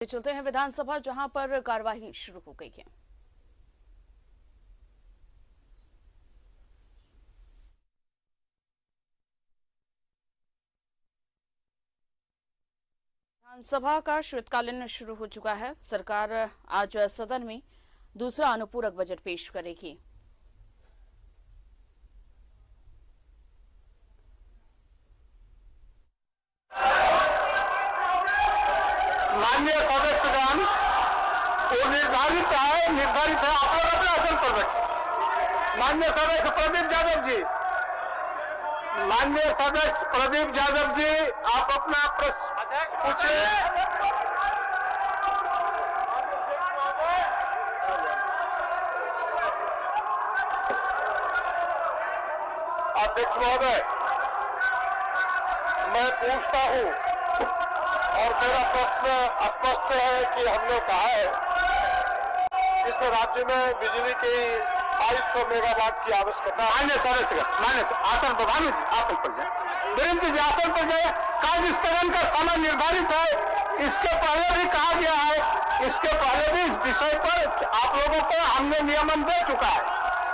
चलते हैं विधानसभा, जहां पर कार्यवाही शुरू हो गई है। विधानसभा का शीतकालीन शुरू हो चुका है। सरकार आज सदन में दूसरा अनुपूरक बजट पेश करेगी। माननीय सदस्यगण, वो निर्धारित है आप लोग अपने आसन पर बैठे। माननीय सदस्य प्रदीप यादव जी, माननीय सदस्य प्रदीप यादव जी, आप अपना प्रश्न पूछिए। अध्यक्ष महोदय, मैं पूछता हूं और मेरा प्रश्न स्पष्ट है कि हमने कहा है इस राज्य में बिजली की 2200 मेगावाट की आवश्यकता। मान्य सदस्य, मान्य आसन पर, भानु जी आसन पर जाए, वीरेंद्र जी आसन पर जाए। कार्य स्थगन का समय निर्धारित है, इसके पहले भी कहा गया है, इसके पहले भी इस विषय पर आप लोगों को हमने नियमन दे चुका है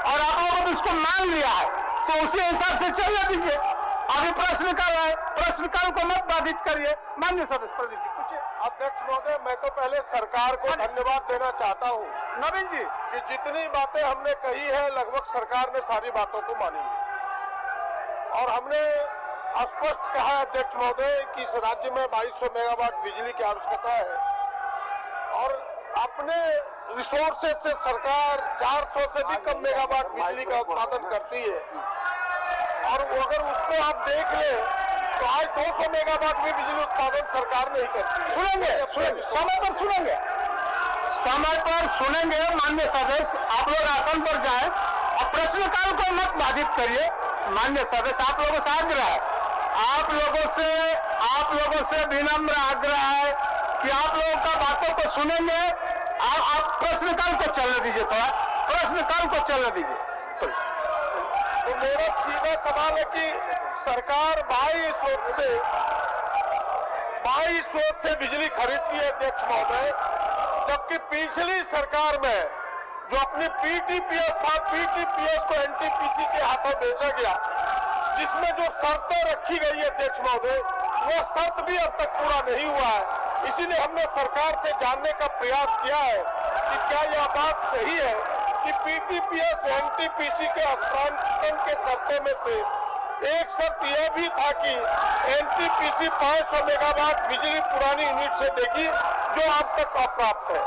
और आप लोगों ने इसको मान लिया है, तो उसी हिसाब से चलने दीजिए। अभी प्रश्नकाल है, प्रश्नकाल को मत बाधित करिए। माननीय सदस्य प्रदीप जी पूछिए। अध्यक्ष महोदय, मैं तो पहले सरकार को धन्यवाद देना चाहता हूं, नवीन जी, कि जितनी बातें हमने कही है लगभग सरकार ने सारी बातों को मानी है और हमने स्पष्ट कहा है अध्यक्ष महोदय कि इस राज्य में 2200 मेगावाट बिजली की आवश्यकता है और अपने रिसोर्सेज से सरकार 400 से भी कम मेगावाट बिजली का उत्पादन करती है और अगर उसको आप देख ले तो आज 200 मेगावाट भी बिजली उत्पादन सरकार नहीं करती है। सुनेंगे समय पर सुनेंगे, समय पर सुनेंगे। माननीय सदस्य, आप लोग आसन पर जाएं और प्रश्नकाल को मत बाधित करिए। माननीय सदस्य, आप लोगों से आग्रह है, आप लोगों से विनम्र आग्रह है कि आप लोगों का बातों को सुनेंगे। आप प्रश्नकाल को चलने दीजिए, थोड़ा प्रश्नकाल को चलने दीजिए। तो मेरा सीधा सवाल है कि सरकार 22 स्रोत से बिजली खरीदती है अध्यक्ष महोदय, जबकि पिछली सरकार में जो अपनी पीटीपीएस था, पीटीपीएस को एनटीपीसी के हाथों बेचा गया, जिसमें जो शर्तें रखी गई है अध्यक्ष महोदय, वो शर्त भी अब तक पूरा नहीं हुआ है। इसीलिए हमने सरकार से जानने का प्रयास किया है कि क्या यह बात सही है कि पीटीपीएस एनटीपीसी के हस्तांतरण के शर्तों में से एक शर्त यह भी था कि एनटीपीसी 500 मेगावाट बिजली पुरानी यूनिट से देगी जो अब तक अप्राप्त है।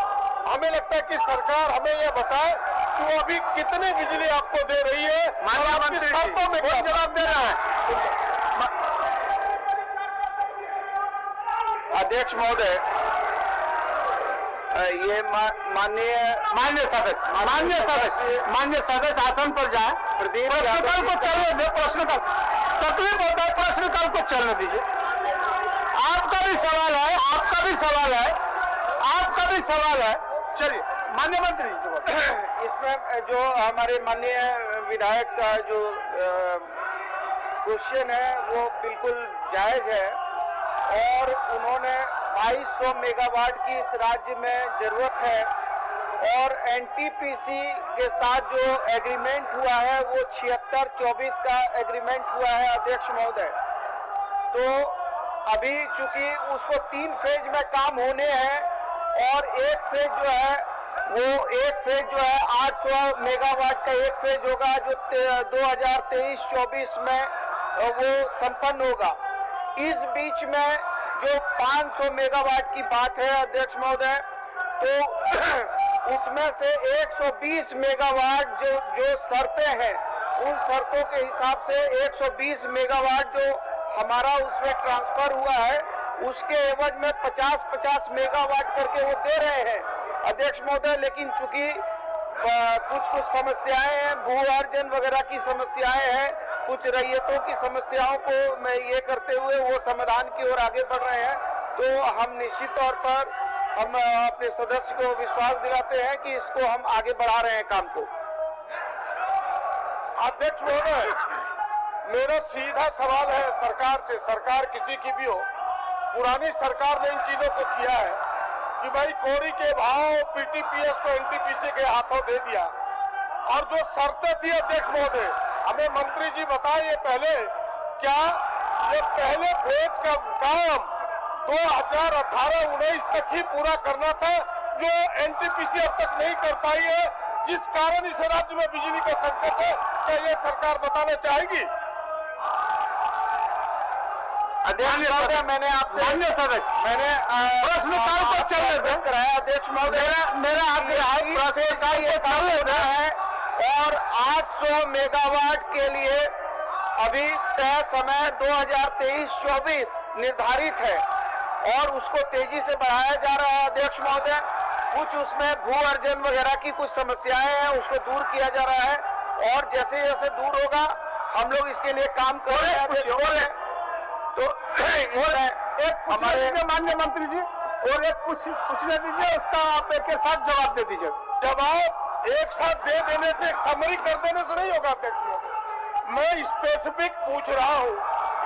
हमें लगता है कि सरकार हमें यह बताए कि वो अभी कितनी बिजली आपको दे रही है और आपकी शर्तों में क्या जवाब दे रहा है। अध्यक्ष महोदय, ये माननीय सदस्य आसन पर जाए। प्रश्नकाल को चलने दे, प्रश्नकाल तकलीफ होता है, प्रश्नकाल को चलने दीजिए। आपका भी सवाल है, चलिए। माननीय मंत्री, इसमें जो हमारे माननीय विधायक का जो क्वेश्चन है वो बिल्कुल जायज है और उन्होंने 2200 मेगावाट की इस राज्य में जरूरत है और एनटीपीसी के साथ जो एग्रीमेंट हुआ है वो 76-24 का एग्रीमेंट हुआ है अध्यक्ष महोदय। तो अभी चूंकि उसको 3 फेज में काम होने हैं और एक फेज जो है 800 मेगावाट का एक फेज होगा जो 2023-24 में वो संपन्न होगा। इस बीच में जो 500 मेगावाट की बात है अध्यक्ष महोदय, तो उसमें से 120 मेगावाट जो शर्तें हैं उन शर्तों के हिसाब से 120 मेगावाट जो हमारा उसमें ट्रांसफर हुआ है उसके एवज में 50-50 मेगावाट करके वो दे रहे हैं अध्यक्ष महोदय। लेकिन चूंकि कुछ समस्याएं हैं, भू अर्जन वगैरह की समस्याएं हैं, कुछ रैयतों की समस्याओं को मैं ये करते हुए वो समाधान की ओर आगे बढ़ रहे हैं। तो हम निश्चित तौर पर हम अपने सदस्य को विश्वास दिलाते हैं कि इसको हम आगे बढ़ा रहे हैं काम को। अध्यक्ष महोदय, मेरा सीधा सवाल है सरकार से, सरकार किसी की भी हो, पुरानी सरकार ने इन चीजों को किया है कि भाई कोरी के भाव पीटीपीएस को एनटीपीसी के हाथों दे दिया। और जो शर्तें थी अध्यक्ष महोदय, हमें मंत्री जी बताइए पहले, क्या ये पहले फेज का काम 2018-19 तक ही पूरा करना था, जो एनटीपीसी अब तक नहीं कर पाई है, जिस कारण इस राज्य में बिजली का संकट है? क्या ये सरकार बताना चाहेगी? अध्यक्ष महोदय, मैंने आपसे प्रश्नकाल को चल कराया। अध्यक्ष महोदय, मेरा आग्रह है और 800 मेगावाट के लिए अभी तय समय 2023-24 निर्धारित है और उसको तेजी से बढ़ाया जा रहा है। अध्यक्ष महोदय, कुछ उसमें भू अर्जन वगैरह की कुछ समस्याएं हैं, उसको दूर किया जा रहा है और जैसे जैसे दूर होगा हम लोग इसके लिए काम कर रहे हैं। तो हमारे माननीय मंत्री जी, और एक पूछने दीजिए, उसका आप एक साथ जवाब दे दीजिए। जवाब एक साथ दे देने से, समरी कर देने से नहीं होगा अध्यक्ष महोदय। मैं स्पेसिफिक पूछ रहा हूँ,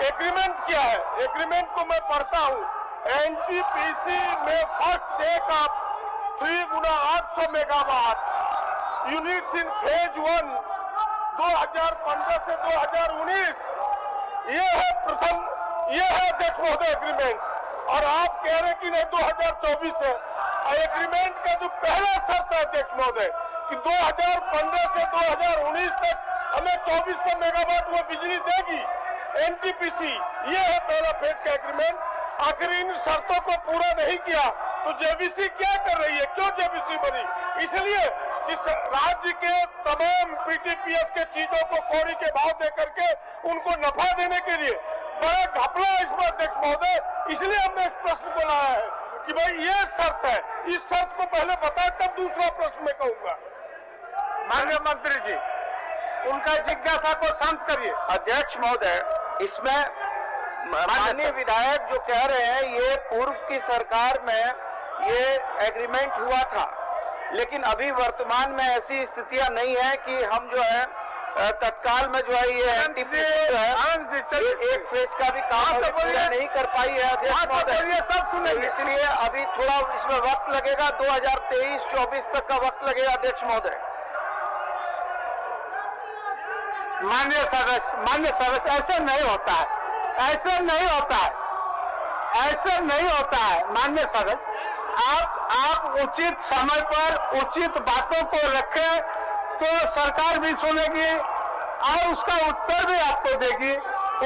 एग्रीमेंट क्या है? एग्रीमेंट को मैं पढ़ता हूँ। एनटीपीसी में फर्स्ट टेक अप 3 गुना 800 मेगावाट यूनिट्स इन फेज 1 2015 से 2019, ये है प्रथम, ये है अध्यक्ष महोदय एग्रीमेंट। और आप कह रहे कि नहीं 2024 है। एग्रीमेंट का जो पहला शर्त है अध्यक्ष महोदय कि 2015 से 2019 तक हमें 2400 मेगावाट वो बिजली देगी एनटीपीसी, ये है पहला फेज का एग्रीमेंट। आखिर इन शर्तों को पूरा नहीं किया तो जेवीसी क्या कर रही है? क्यों जेवीसी बनी? इसलिए कि राज्य के तमाम पीटीपीएस के चीजों को कोरी के भाव दे करके उनको नफा देने के लिए बड़ा घपला है इसमें अध्यक्ष महोदय। इसलिए हमने इस प्रश्न को लाया है कि भाई ये शर्त है, इस शर्त को पहले बताए तब दूसरा प्रश्न में कहूंगा। माननीय मंत्री जी, उनका जिज्ञासा को शांत करिए। अध्यक्ष महोदय, इसमें माननीय विधायक जो कह रहे हैं, ये पूर्व की सरकार में ये एग्रीमेंट हुआ था, लेकिन अभी वर्तमान में ऐसी स्थितियां नहीं है कि हम जो है तत्काल में जो है ये एनटीपीसी है एक फेज का भी काम पूरा नहीं कर पाई है अध्यक्ष महोदय। सब सुने, इसलिए अभी थोड़ा इसमें वक्त लगेगा, 2023-24 तक का वक्त लगेगा अध्यक्ष महोदय। माननीय सदस्य, ऐसे नहीं होता है, ऐसे नहीं होता है, ऐसे नहीं होता है। माननीय सदस्य, आप उचित समय पर उचित बातों को रखें तो सरकार भी सुनेगी और उसका उत्तर भी आपको देगी,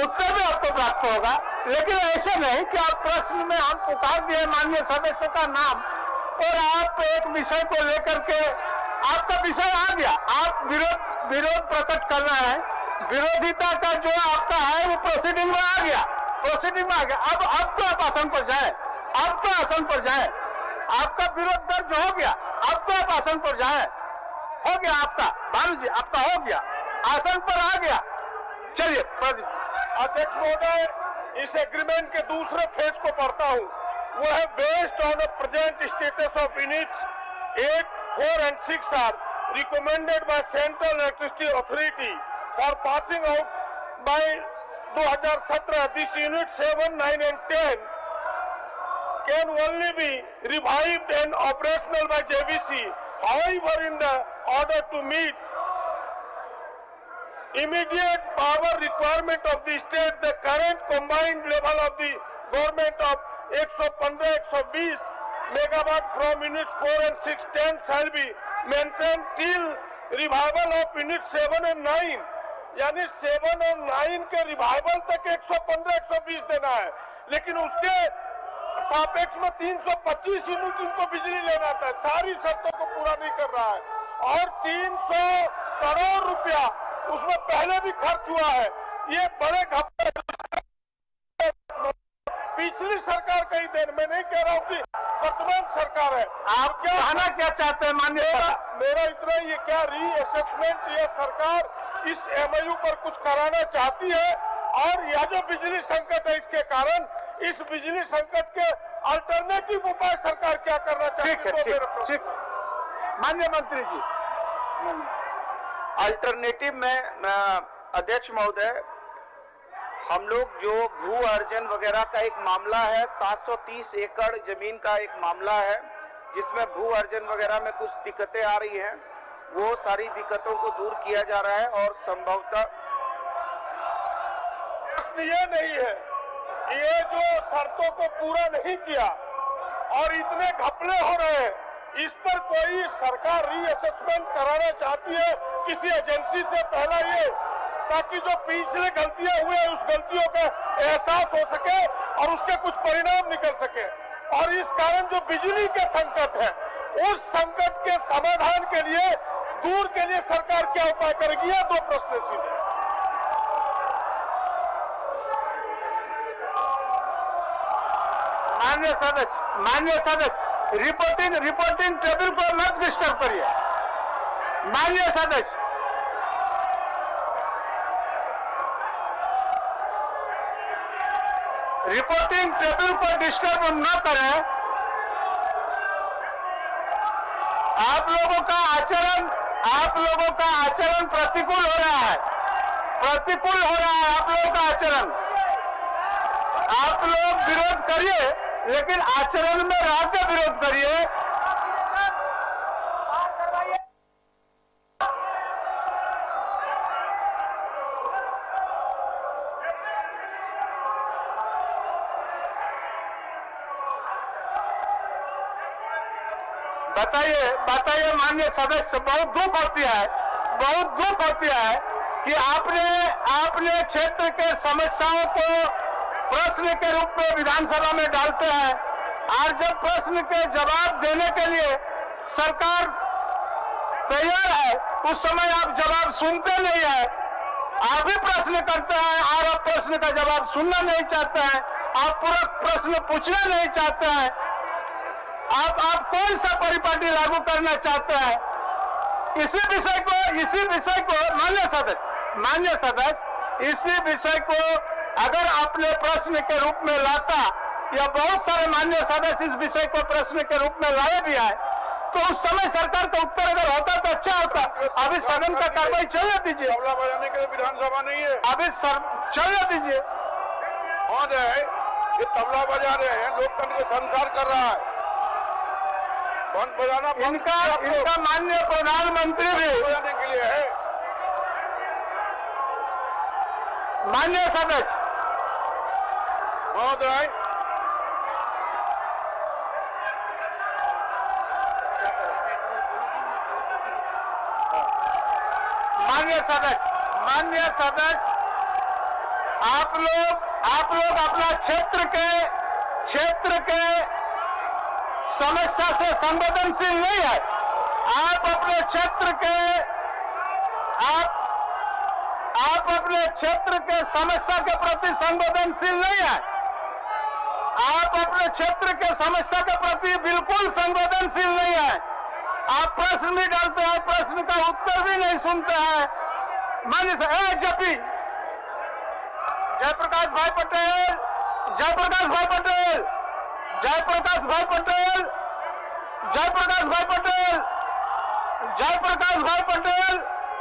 उत्तर भी आपको प्राप्त होगा। लेकिन ऐसे नहीं कि आप प्रश्न में हम पुकार दिए माननीय सदस्य का नाम और आप एक विषय को लेकर के, आपका विषय आ गया, आप विरोध प्रकट कर रहे हैं, विरोधिता का जो आपका है वो प्रोसीडिंग में आ गया, प्रोसीडिंग में आ गया। अब तो आप आसन पर जाए, अब तो आसन पर जाए, आपका विरोध दर्ज हो गया, अब तो आप आसन पर जाए, हो गया आपका, भानु जी आपका हो गया, आसन पर आ गया। चलिए अध्यक्ष महोदय, इस एग्रीमेंट के दूसरे फेज को पढ़ता हूँ, वो है based on the present status of units 8, 4 and 6 are recommended by Central Electricity Authority for passing out by 2017. This unit 7, 9 and 10 can only be revived and operational by JVC. However, in the order to meet immediate power requirement of the state, the current combined level of the government of 115-120 megawatt from units 4 and 6, 10 shall be mentioned till revival of unit 7 and 9. यानी 7 और 9 के revival तक 115-120 देना है, लेकिन उसके सापेक्ष में 325 यूनिट इनको बिजली लेना था। सारी शर्तों को पूरा नहीं कर रहा है और 300 करोड़ रुपया उसमें पहले भी खर्च हुआ है। ये बड़े घपले पिछली सरकार का ही देन, मैं नहीं कह रहा हूँ कि वर्तमान सरकार है। आप क्या कहना क्या चाहते हैं माननीय? मेरा इतना, ये क्या रीअसेसमेंट ये सरकार इस एमओयू पर कुछ कराना चाहती है और यह जो बिजली संकट है इसके कारण इस बिजली संकट के अल्टरनेटिव उपाय सरकार क्या करना चाहती है? ठीक, माननीय मंत्री जी, अल्टरनेटिव में अध्यक्ष महोदय, हम लोग जो भू अर्जन वगैरह का एक मामला है, 730 एकड़ जमीन का एक मामला है, जिसमें भू अर्जन वगैरह में कुछ दिक्कतें आ रही हैं, वो सारी दिक्कतों को दूर किया जा रहा है और संभवतः प्रश्न ये नहीं है कि ये जो शर्तों को पूरा नहीं किया और इतने घपले हो रहे हैं, इस पर कोई सरकार रीअसेसमेंट कराना चाहती है किसी एजेंसी से पहला ये, ताकि जो पिछले गलतियां हुई है उस गलतियों का एहसास हो सके और उसके कुछ परिणाम निकल सके। और इस कारण जो बिजली के संकट है, उस संकट के समाधान के लिए, दूर के लिए सरकार क्या उपाय करेगी, ये दो प्रश्न सीधे। मान्य सदस्य रिपोर्टिंग टेबल को मत डिस्टर्ब करिए। मान्य सदस्य, रिपोर्टिंग टेबल को डिस्टर्ब न करें। आप लोगों का आचरण प्रतिकूल हो रहा है, आप लोगों का आचरण। आप लोग विरोध करिए, लेकिन आचरण में रह के विरोध करिए। बताइए माननीय सदस्य, बहुत दुख होती है कि आपने क्षेत्र के समस्याओं को प्रश्न के रूप में विधानसभा में डालते हैं, और जब प्रश्न के जवाब देने के लिए सरकार तैयार है, उस समय आप जवाब सुनते नहीं है। आप भी प्रश्न करते हैं और आप प्रश्न का जवाब सुनना नहीं चाहते हैं, आप पूरा प्रश्न पूछना नहीं चाहते हैं। आप कौन सा परिपाटी लागू करना चाहते हैं? इसी विषय को मान्य सदस्य, इसी विषय को अगर आपने प्रश्न के रूप में लाता, या बहुत सारे मान्य सदस्य इस विषय को प्रश्न के रूप में लाए भी आए, तो उस समय सरकार का उत्तर अगर होता तो अच्छा होता। अभी सदन का कार्रवाई चलने दीजिए। तबला बजाने के लिए विधानसभा नहीं है, अभी चलने दीजिए। कौन है ये तबला बजा रहे हैं, लोकतंत्र को संसार कर रहा है। बंद बजाना इनका माननीय प्रधानमंत्री भी बजाने के लिए है। माननीय सदस्य महोदय, माननीय सदस्य, आप लोग अपना क्षेत्र के समस्या से संवेदनशील नहीं है। आप अपने क्षेत्र के समस्या के प्रति संवेदनशील नहीं है। आप अपने क्षेत्र के समस्या के प्रति बिल्कुल संवेदनशील नहीं है। आप प्रश्न भी डालते हैं, प्रश्न का उत्तर भी नहीं सुनते हैं। मान्य जपी जयप्रकाश भाई पटेल,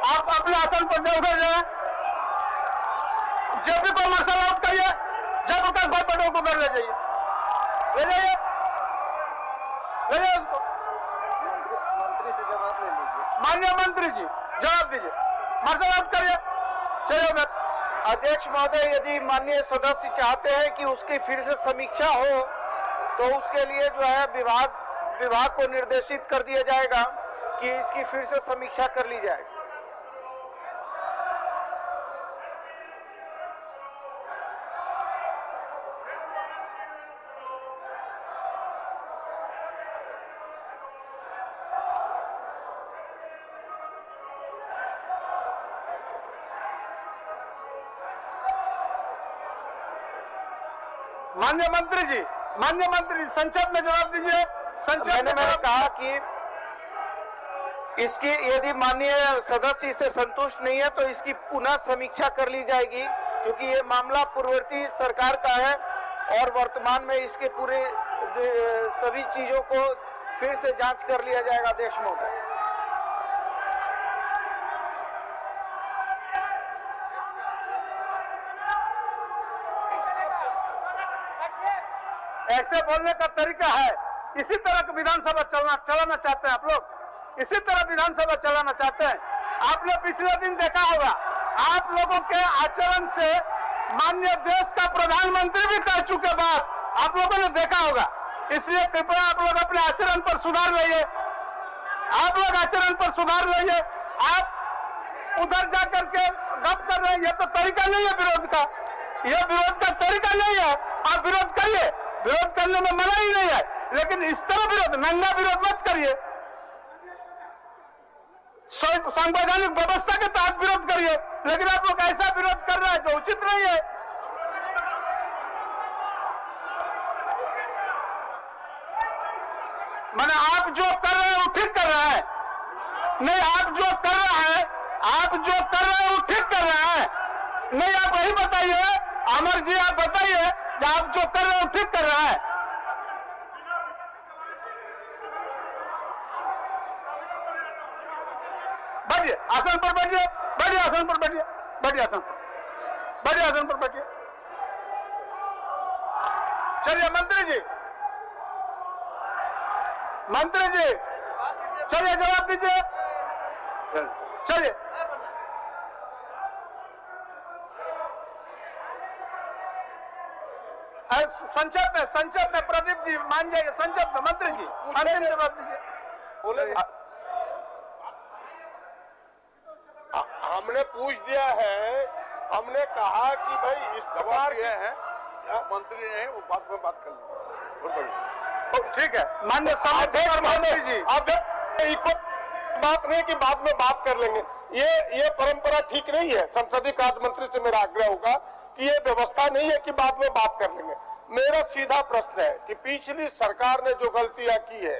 आप अपने आसन पर उधर जाए। जेपी को मार्शल आउट करिए, जयप्रकाश भाई पटेल को घर ले जाइए उसको। मंत्री से जवाब ले लीजिए। माननीय मंत्री जी, जवाब दीजिए, मार्शल आउट करिए, चलिए उधर। अध्यक्ष महोदय, यदि माननीय सदस्य चाहते हैं कि उसकी फिर से समीक्षा हो, तो उसके लिए जो है विभाग को निर्देशित कर दिया जाएगा कि इसकी फिर से समीक्षा कर ली जाए। माननीय मंत्री जी, संसद में जवाब दीजिए। मैंने कहा कि इसकी यदि माननीय सदस्य इससे संतुष्ट नहीं है, तो इसकी पुनः समीक्षा कर ली जाएगी, क्योंकि ये मामला पूर्ववर्ती सरकार का है और वर्तमान में इसके पूरे सभी चीजों को फिर से जांच कर लिया जाएगा। अध्यक्ष महोदय, ऐसे बोलने का तरीका है, इसी तरह विधानसभा चलाना चाहते हैं आप लोग, इसी तरह विधानसभा चलाना चाहते हैं। आपने पिछले दिन देखा होगा, आप लोगों के आचरण से माननीय देश का प्रधानमंत्री भी कह चुके बात आप लोगों ने देखा होगा। इसलिए कृपया आप लोग अपने आचरण पर सुधार लाइए, आप लोग आचरण पर सुधार लाइए। आप उधर जा करके गप कर रहे हैं, यह तो तरीका नहीं है विरोध का, यह विरोध का तरीका नहीं है। आप विरोध करिए, विरोध करने में मना ही नहीं है, लेकिन इस तरह विरोध, नंगा विरोध मत करिए। संवैधानिक व्यवस्था के तहत विरोध करिए, लेकिन आप लोग ऐसा विरोध कर रहे हैं जो उचित नहीं है। मैंने आप जो कर रहे हैं वो ठीक कर रहे हैं, नहीं आप जो कर रहे हैं, आप जो कर रहे हैं वो ठीक कर रहे हैं। नहीं आप वही बताइए, अमर जी आप बताइए कि आप जो कर रहे हैं वो ठीक कर रहे हैं। बैठिए आसन पर, बैठिए, बैठिए आसन पर, बैठिए, बैठिए आसन पर, बैठिए आसन पर, बैठिए। चलिए मंत्री जी, मंत्री जी चलिए जवाब दीजिए, चलिए। संक्षेप में प्रदीप जी मान जाइए, संक्षेप में मंत्री जी अंतिम जवाब दीजिए। बोले हमने पूछ दिया है, हमने कहा कि भाई इस प्रकार के हैं मंत्री हैं, वो बात में बात कर लेंगे। ठीक है माननीय मंत्री जी, आप बात नहीं कि बाद में बात कर लेंगे, ये परंपरा ठीक नहीं है। संसदीय कार्य मंत्री से मेरा आग्रह होगा कि ये व्यवस्था नहीं है कि बाद में बात कर लेंगे। मेरा सीधा प्रश्न है कि पिछली सरकार ने जो गलतियां की है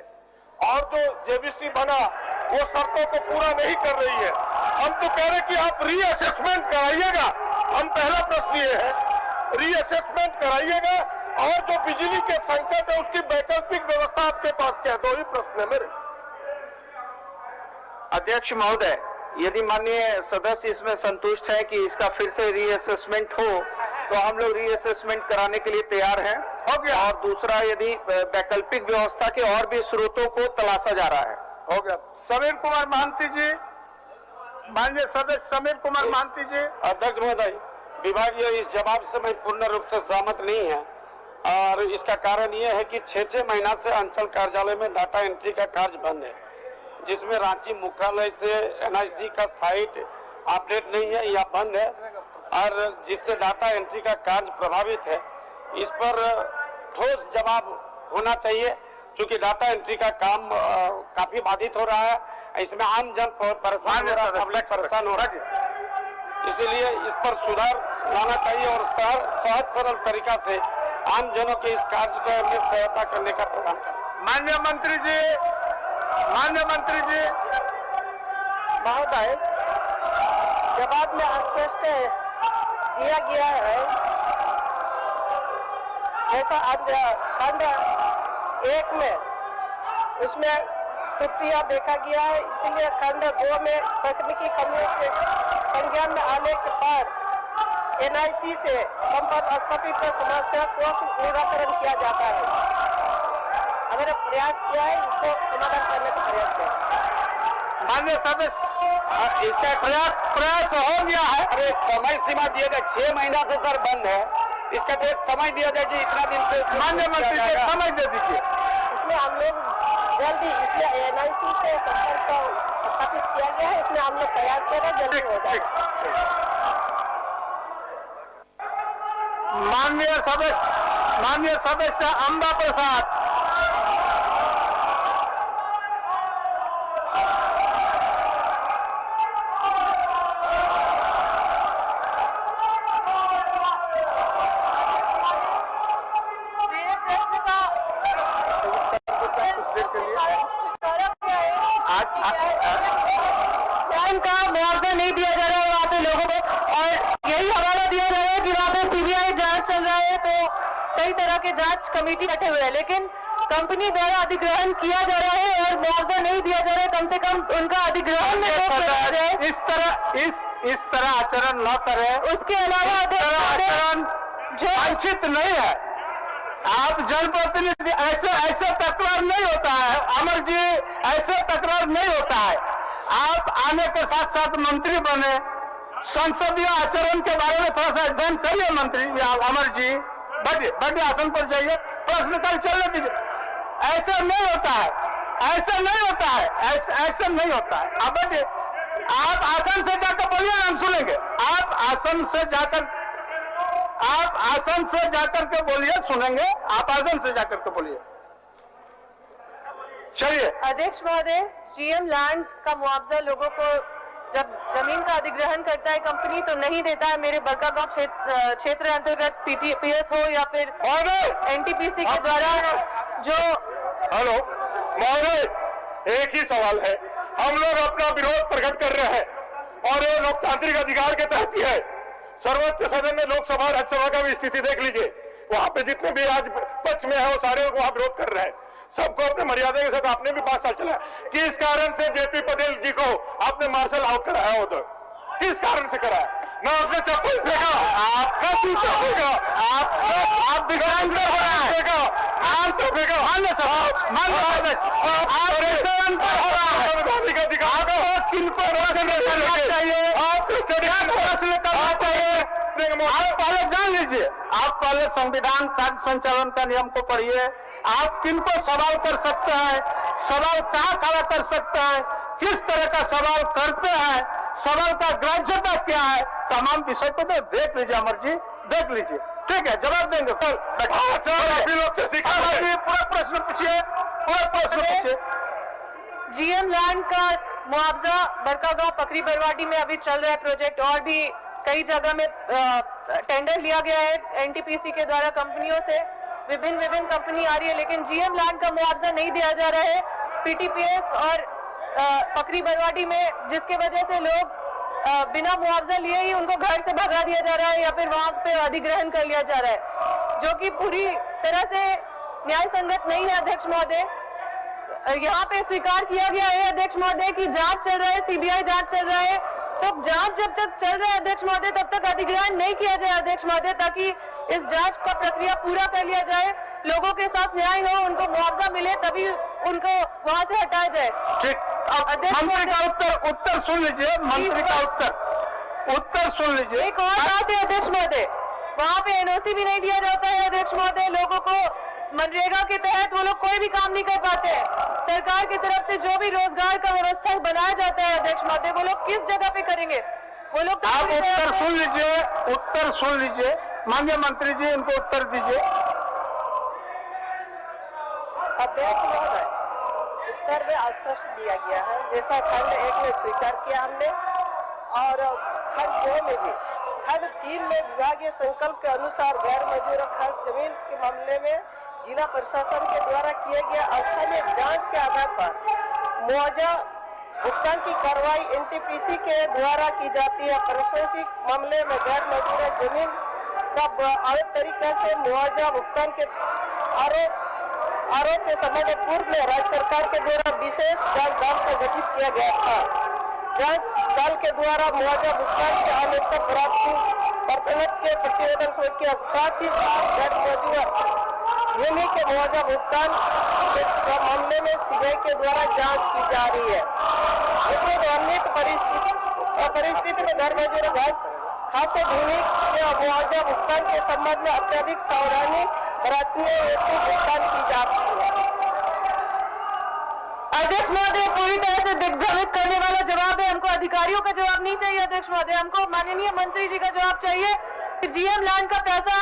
और जो जेबीसी बना वो शर्तों को पूरा नहीं कर रही है। हम तो कह रहे कि आप रीअसेसमेंट कराइएगा। हम पहला प्रश्न ये है, रीअसेसमेंट कराइएगा, और जो बिजली के संकट है उसकी वैकल्पिक व्यवस्था आपके पास क्या है? दो ही प्रश्न है मेरे। अध्यक्ष महोदय, यदि माननीय सदस्य इसमें संतुष्ट है कि इसका फिर से रीअसेसमेंट हो तो हम लोग रीअसेसमेंट कराने के लिए तैयार हैं। हो गया। और दूसरा, यदि वैकल्पिक व्यवस्था के और भी स्रोतों को तलाशा जा रहा है। हो गया। समीर कुमार महांती जी, माननीय सदस्य समीर कुमार महांती जी। अध्यक्ष महोदय, विभागीय इस जवाब से मैं पूर्ण रूप से सहमत नहीं है, और इसका कारण यह है कि 6 महीना से अंचल कार्यालय में डाटा एंट्री का कार्य बंद है, जिसमें रांची मुख्यालय से एनआईसी का साइट अपडेट नहीं है या बंद है, और जिससे डाटा एंट्री का कार्य प्रभावित है। इस पर ठोस जवाब होना चाहिए, क्योंकि डाटा एंट्री का काम काफी बाधित हो रहा है। इसमें आम जन परेशान हो रहा है, पब्लिक परेशान हो रहा है। इसीलिए इस पर सुधार लाना चाहिए और सहज सरल तरीका से आम जनों के इस कार्य में सहायता करने का प्रदान करें। माननीय मंत्री जी, माननीय मंत्री जी। महोदय, जवाब में स्पष्ट दिया गया है, जैसा खंड 1 में उसमें त्रुटियां देखा गया है, इसीलिए खंड 2 में तकनीकी कमियों के संज्ञान में आने के बाद एनआईसी से संपर्क स्थापित समस्या को निराकरण किया जाता है। हमने प्रयास किया है, इसको समाधान करने का प्रयास किया। माननीय सदस्य, इसका प्रयास हो गया है। अरे समय सीमा दिया जाए, 6 महीना से सर बंद है, इसका तो एक समय दिया जाए जी, इतना दिन से। माननीय मंत्री जी समय दे दीजिए। इसमें हम लोग जल्दी, इसमें एनआईसी से संपर्क स्थापित किया गया है, इसमें हम लोग प्रयास कर रहे हैं, जल्दी हो जाए। माननीय सदस्य अम्बा प्रसाद। का मुआवजा नहीं दिया जा रहा है वहाँ पे लोगों को, और यही हवाला दिया जा रहा है कि वहाँ पे सीबीआई जांच चल रहा है, तो कई तरह के जांच कमेटी बैठे हुए हैं, लेकिन कंपनी द्वारा अधिग्रहण किया जा रहा है और मुआवजा नहीं दिया जा रहा है। कम से कम उनका अधिग्रहण में रोक लगाया जाए। इस तरह आचरण न करें। उसके अलावा आचरण जो वांछित नहीं है, आप जनप्रतिनिधि, ऐसे तकरार नहीं होता है अमर जी, ऐसे तकरार नहीं होता है। आप आने के साथ साथ मंत्री बने, संसदीय आचरण के बारे में थोड़ा सा अध्ययन करिए मंत्री अमर जी। बैठिए आसन पर जाइए, प्रश्नकाल चलने दीजिए। ऐसा नहीं होता है, ऐसा नहीं होता है, ऐसा नहीं होता है। आप बैठिए, आप आसन से जाकर बोलिए, हम सुनेंगे। आप आसन से जाकर के बोलिए, सुनेंगे। आप आसन से जाकर के बोलिए, चलिए। अध्यक्ष महोदय, जीएम लैंड का मुआवजा लोगों को जब जमीन का अधिग्रहण करता है कंपनी तो नहीं देता है। मेरे बड़कागांव क्षेत्र अंतर्गत पीटीपीएस हो या फिर एनटीपीसी के द्वारा जो। हेलो महोदय, एक ही सवाल है। हम लोग अपना विरोध प्रकट कर रहे हैं और ये लोकतांत्रिक अधिकार के तहत ही है। सर्वोच्च सदन में लोकसभा राज्यसभा का भी स्थिति देख लीजिए, वहां पे जितने भी आज पक्ष में है वो सारे लोग वहां विरोध कर रहे हैं। सबको अपने मर्यादा के साथ आपने भी 5 साल चलाया। किस कारण से जेपी पटेल जी को आपने मार्शल आउट कराया उधर? किस कारण से कराया? ना आपने चप्पल फेंका, आपका जूता फेंका, आप दिव्यांग हो रहा है, आप तो फेंका, संवैधानिक अधिकार किन पर चाहिए? आप पहले जान लीजिए, आप पहले संविधान कार्य संचालन का नियम को पढ़िए। आप किन को सवाल कर सकते हैं, सवाल कहाँ खड़ा कर सकते हैं, किस तरह का सवाल करते हैं, सवाल का ग्राह्यता क्या है, तमाम विषय को तो देख लीजिए अमर जी, देख लीजिए। ठीक है, जवाब देंगे सर। पूरा प्रश्न पूछिए, पूरा प्रश्न पूछिए। जीएम लैंड का मुआवजा बड़कागांव पकड़ी बरवाडी में अभी चल रहा है प्रोजेक्ट, और भी कई जगह में टेंडर लिया गया है एनटीपीसी के द्वारा कंपनियों से। विभिन्न कंपनी आ रही है, लेकिन जीएम लैंड का मुआवजा नहीं दिया जा रहा है पीटीपीएस और पकड़ी बरवाडी में, जिसके वजह से लोग बिना मुआवजा लिए ही उनको घर से भगा दिया जा रहा है या फिर वहां पे अधिग्रहण कर लिया जा रहा है, जो कि पूरी तरह से न्याय संगत नहीं है। अध्यक्ष महोदय, यहाँ पे स्वीकार किया गया है अध्यक्ष महोदय की जांच चल रहा है, सीबीआई जांच चल रहा है, तो जांच जब तक चल रहा है अध्यक्ष महोदय तब तक अधिग्रहण नहीं किया जाए अध्यक्ष महोदय, ताकि इस जांच का प्रक्रिया पूरा कर लिया जाए, लोगों के साथ न्याय हो, उनको मुआवजा मिले, तभी उनको वहां से हटाया जाए। ठीक, अब मंत्री का उत्तर सुन लीजिए, मंत्री का उत्तर सुन लीजिए। एक और बात है अध्यक्ष महोदय, वहाँ पे एनओसी भी नहीं दिया जाता है अध्यक्ष महोदय। लोगों को मनरेगा के तहत वो लोग कोई भी काम नहीं कर पाते हैं। सरकार की तरफ से जो भी रोजगार का व्यवस्था बनाया जाता है अध्यक्ष महोदय, वो लोग किस जगह पे करेंगे? वो लोग तो आप उत्तर सुन लीजिए, उत्तर सुन लीजिए। माननीय मंत्री जी, इनको उत्तर दीजिए। अध्यक्ष महोदय, उत्तर में स्पष्ट दिया गया है, जैसा खंड 1 में स्वीकार किया हमने, और खंड 2 में भी। खंड 3 में विभागीय संकल्प के अनुसार गैर मंजूर खास जमीन के मामले में जिला प्रशासन के द्वारा किए गए स्थानीय जांच के आधार पर मुआवजा भुगतान की कार्रवाई एनटीपीसी के द्वारा की जाती है। प्रशासनिक मामले में गैर मंजूर जमीन का अवैध तरीके से मुआवजा भुगतान के आरोप के संबंध में पूर्व में राज्य सरकार के द्वारा विशेष जांच दल का गठित किया गया था। जांच दल के द्वारा मुआवजा भुगतान के अनियमितता बर्तनत के प्रतिवेदन के साथ ही गैर मंजूर भूमि के मुआवजा भुगतान के मामले में सीबीआई के द्वारा जांच की जा रही है। वर्णित परिस्थिति में गैर मंजूर खासे भूमि के मुआवजा भुगतान के संबंध में अत्यधिक सावधानी बरतने हेतु भुगतान की जाती है। अध्यक्ष महोदय, पूरी तरह से दिग्भ्रमित करने वाला जवाब है। हमको अधिकारियों का जवाब नहीं चाहिए अध्यक्ष महोदय, हमको माननीय मंत्री जी का जवाब चाहिए कि जीएम लैंड का पैसा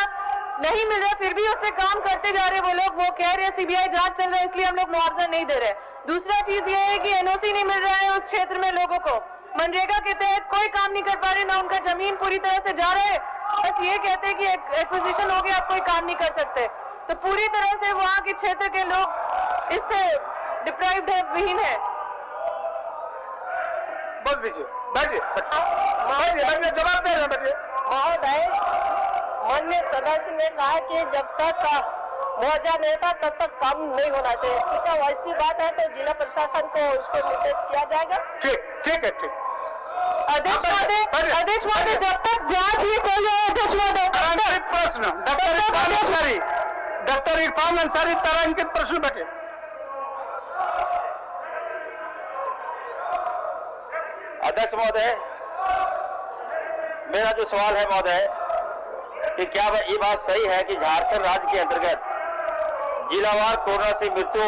नहीं मिल रहा, फिर भी उस पर काम करते जा रहे वो लोग। वो कह रहे हैं सीबीआई जांच चल रहा है इसलिए हम लोग मुआवजा नहीं दे रहे। दूसरा चीज ये है कि एनओसी नहीं मिल रहा है उस क्षेत्र में लोगों को, मनरेगा के तहत कोई काम नहीं कर पा रहे, ना उनका जमीन पूरी तरह से जा रहा है, बस ये कहते हैं कि एक्विजिशन हो गया, आप कोई काम नहीं कर सकते। तो पूरी तरह से वहाँ के क्षेत्र के लोग इससे डिप्राइव्ड है, विहीन है। बोल दीजिए, बैठिए, जवाब दे रहे बैठिए। महोदय, माननीय सदस्य ने कहा कि जब तक मुआवजा नहीं था तब तक काम नहीं होना चाहिए। ठीक है, वैसी बात है तो जिला प्रशासन को उसको निर्देशित किया जाएगा। ठीक है। अध्यक्ष महोदय, जब तक जांच ही चल रही है अध्यक्ष महोदय, प्रश्न डॉक्टर इरफान अंसारी तारांकित प्रश्न बैठे। अध्यक्ष महोदय, मेरा जो सवाल है महोदय कि क्या ये बात सही है कि झारखंड राज्य के अंतर्गत जिलावार कोरोना से मृत्यु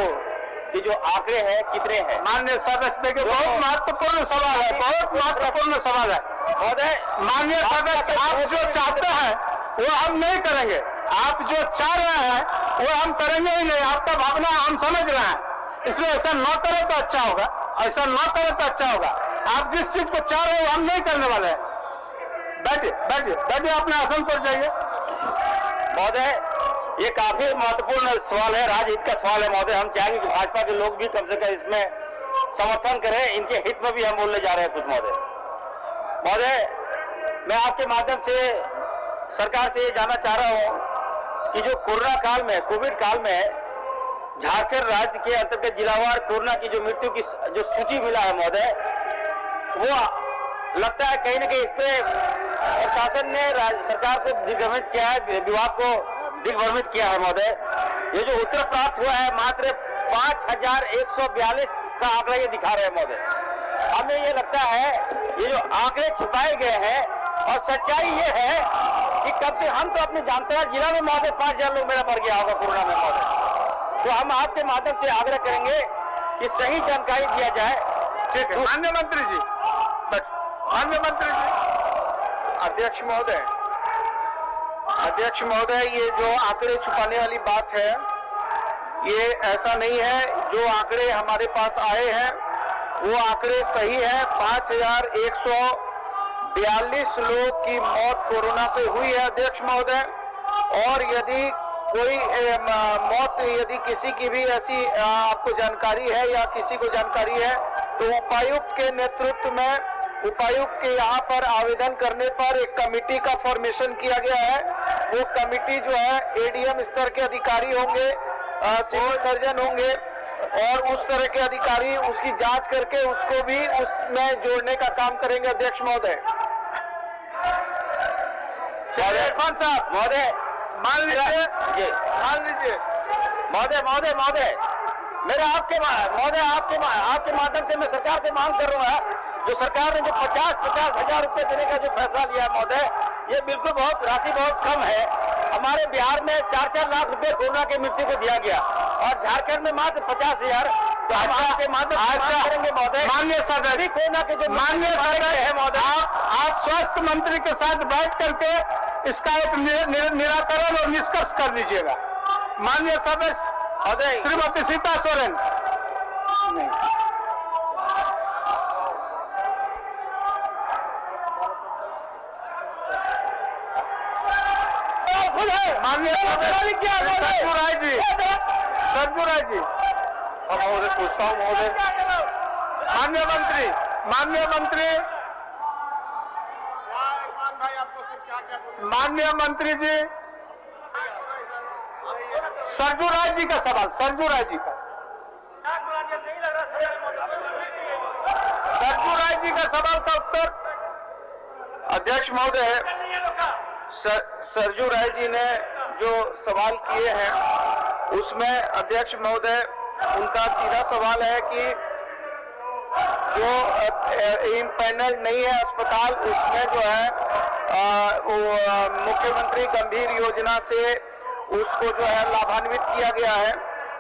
के जो आंकड़े हैं कितने हैं? माननीय सदस्य, देखिए बहुत महत्वपूर्ण सवाल है, बहुत महत्वपूर्ण सवाल है महोदय। माननीय सदस्य, आप जो चाहते हैं वो हम नहीं करेंगे, आप जो चाह रहे हैं वो हम करेंगे ही नहीं। आपका भावना हम समझ रहे हैं, इसलिए ऐसा न करें तो अच्छा होगा, ऐसा न करें तो अच्छा होगा। आप जिस चीज को चाह रहे हो हम नहीं करने वाले हैं। बैठिए बैठिए बैठिए, अपने आसन पर जाइए। महोदय, ये काफी महत्वपूर्ण सवाल है, राजहित का सवाल है महोदय। हम चाहेंगे कि भाजपा के लोग भी कम से कम इसमें समर्थन करें, इनके हित में भी हम बोलने जा रहे हैं कुछ महोदय। महोदय, मैं आपके माध्यम से सरकार से ये जानना चाह रहा हूं कि जो कोरोना काल में, कोविड काल में झारखंड राज्य के अंतर्गत जिलावार कोरोना की जो मृत्यु की जो सूची मिला है महोदय, वो लगता है कहीं न कहीं इस पे प्रशासन ने सरकार को दिग्भ्रमित किया है, विभाग को दिग्भ्रमित किया है महोदय। ये जो उत्तर प्राप्त हुआ है मात्र 5142 का आंकड़ा ये दिखा रहे हैं महोदय। हमें ये लगता है ये जो आंकड़े छिपाए गए हैं, और सच्चाई ये है कि कब से हम तो अपने जामताड़ा जिला में महोदय 5000 लोग मेरा मर गया होगा कोरोना में महोदय। तो हम आपके माध्यम से आग्रह करेंगे कि सही जानकारी दिया जाए। ठीक है माननीय मंत्री जी, माननीय मंत्री जी। अध्यक्ष महोदय, अध्यक्ष महोदय, ये जो आंकड़े छुपाने वाली बात है, ये ऐसा नहीं है। जो आंकड़े हमारे पास आए हैं वो आंकड़े सही है। 5142 लोग की मौत कोरोना से हुई है अध्यक्ष महोदय। और यदि कोई मौत, यदि किसी की भी ऐसी आपको जानकारी है या किसी को जानकारी है, तो उपायुक्त के नेतृत्व में, उपायुक्त के यहाँ पर आवेदन करने पर एक कमेटी का फॉर्मेशन किया गया है। वो कमेटी जो है एडीएम स्तर के अधिकारी होंगे, सिविल सर्जन होंगे, और उस तरह के अधिकारी उसकी जांच करके उसको भी उसमें जोड़ने का काम करेंगे अध्यक्ष महोदय। इरफान साहब महोदय, मान लीजिए महोदय महोदय महोदय, मेरा आपके माध्यम से मैं सरकार से मांग कर रहा हूँ, जो सरकार ने जो 50 हजार रुपए देने का जो फैसला लिया है महोदय, ये बिल्कुल राशि बहुत कम है। हमारे बिहार में 4-4 लाख रुपए कोरोना की मृत्यु को दिया गया, और झारखंड में मात्र 50,000। तो हम आपके माध्यम से करेंगे महोदय, माननीय सदस्य, कोरोना के जो माननीय सदस्य है महोदय, आप स्वास्थ्य मंत्री के साथ बैठ करके इसका एक निराकरण और निष्कर्ष कर लीजिएगा। माननीय सदस्य महोदय, श्रीमती सीता सोरेन। माननीय सरजू राय जी, महोदय पूछता हूँ महोदय, माननीय मंत्री जी, सरजू राय जी का सवाल, सरजू राय जी का सवाल का उत्तर। अध्यक्ष महोदय, सरजू राय जी ने जो सवाल किए हैं उसमें अध्यक्ष महोदय उनका सीधा सवाल है कि जो पैनल नहीं है अस्पताल, उसमें जो है मुख्यमंत्री गंभीर योजना से उसको जो है लाभान्वित किया गया है।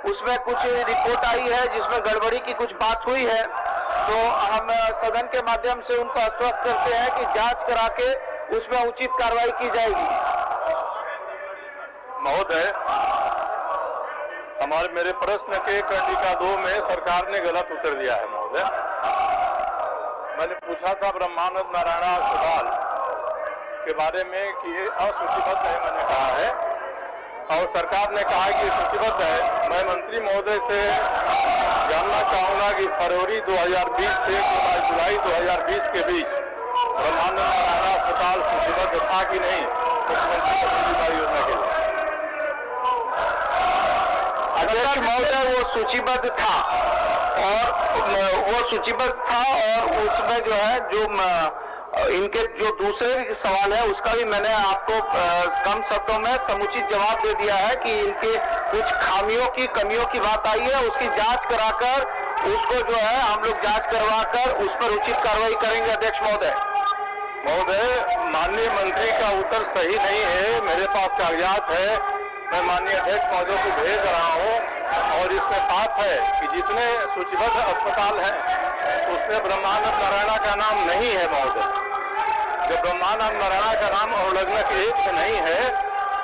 उसमें कुछ रिपोर्ट आई है जिसमें गड़बड़ी की कुछ बात हुई है, तो हम सदन के माध्यम से उनको आश्वस्त करते हैं कि जांच करा के उसमें उचित कार्रवाई की जाएगी। महोदय, हमारे मेरे प्रश्न के कंडिका 2 में सरकार ने गलत उत्तर दिया है महोदय। मैंने पूछा था ब्रह्मानंद नारायण अस्पताल के बारे में कि ये असूचीबद्ध है, मैंने कहा है, और सरकार ने कहा कि सूचीबद्ध है। मैं मंत्री महोदय से जानना चाहूंगा कि फरवरी 2020 से जुलाई 2020 के बीच ब्रह्मानंद नारायण अस्पताल सूचीबद्ध था कि नहीं मुख्यमंत्री योजना के लिए? अध्यक्ष महोदय, वो सूचीबद्ध था, और उसमें जो है जो इनके जो दूसरे भी सवाल है उसका भी मैंने आपको कम शब्दों में समुचित जवाब दे दिया है कि इनके कुछ खामियों की कमियों की बात आई है, उसकी जांच कराकर उसको जो है हम लोग जांच करवाकर उस पर उचित कार्रवाई करेंगे। अध्यक्ष महोदय। माननीय मंत्री का उत्तर सही नहीं है, मेरे पास कागजात है, मैं माननीय अध्यक्ष महोदय को भेज रहा हूं और इसमें साफ है कि जितने सूचीबद्ध अस्पताल हैं उसमें ब्रह्मानंद नारायण का नाम नहीं है महोदय। जब ब्रह्मानंद नारायण का नाम अवलग्नक एक में नहीं है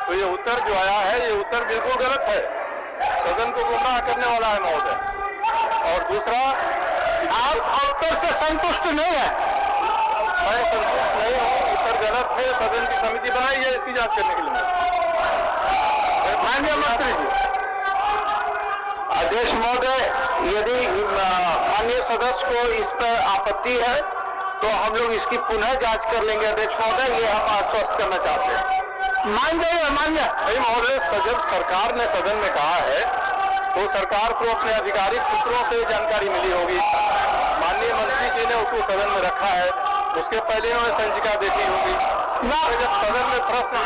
तो ये उत्तर जो आया है ये उत्तर बिल्कुल गलत है, सदन को गुमराह करने वाला है महोदय। और दूसरा, आप उत्तर से संतुष्ट नहीं है? मैं संतुष्ट नहीं हूँ, उत्तर गलत है, सदन की समिति बनाई है इसकी जांच करने के लिए। माननीय मंत्री जी। अध्यक्ष महोदय, यदि माननीय सदस्य को इस पर आपत्ति है तो हम लोग इसकी पुनः जांच कर लेंगे। अध्यक्ष महोदय, ये हम आश्वस्त करना चाहते हैं। मान्य नहीं महोदय, जब सरकार ने सदन में कहा है तो सरकार को अपने आधिकारिक सूत्रों से जानकारी मिली होगी। माननीय मंत्री जी ने उसको सदन में रखा है, उसके पहले उन्होंने संचिका देखी होगी। जब सदन में प्रश्न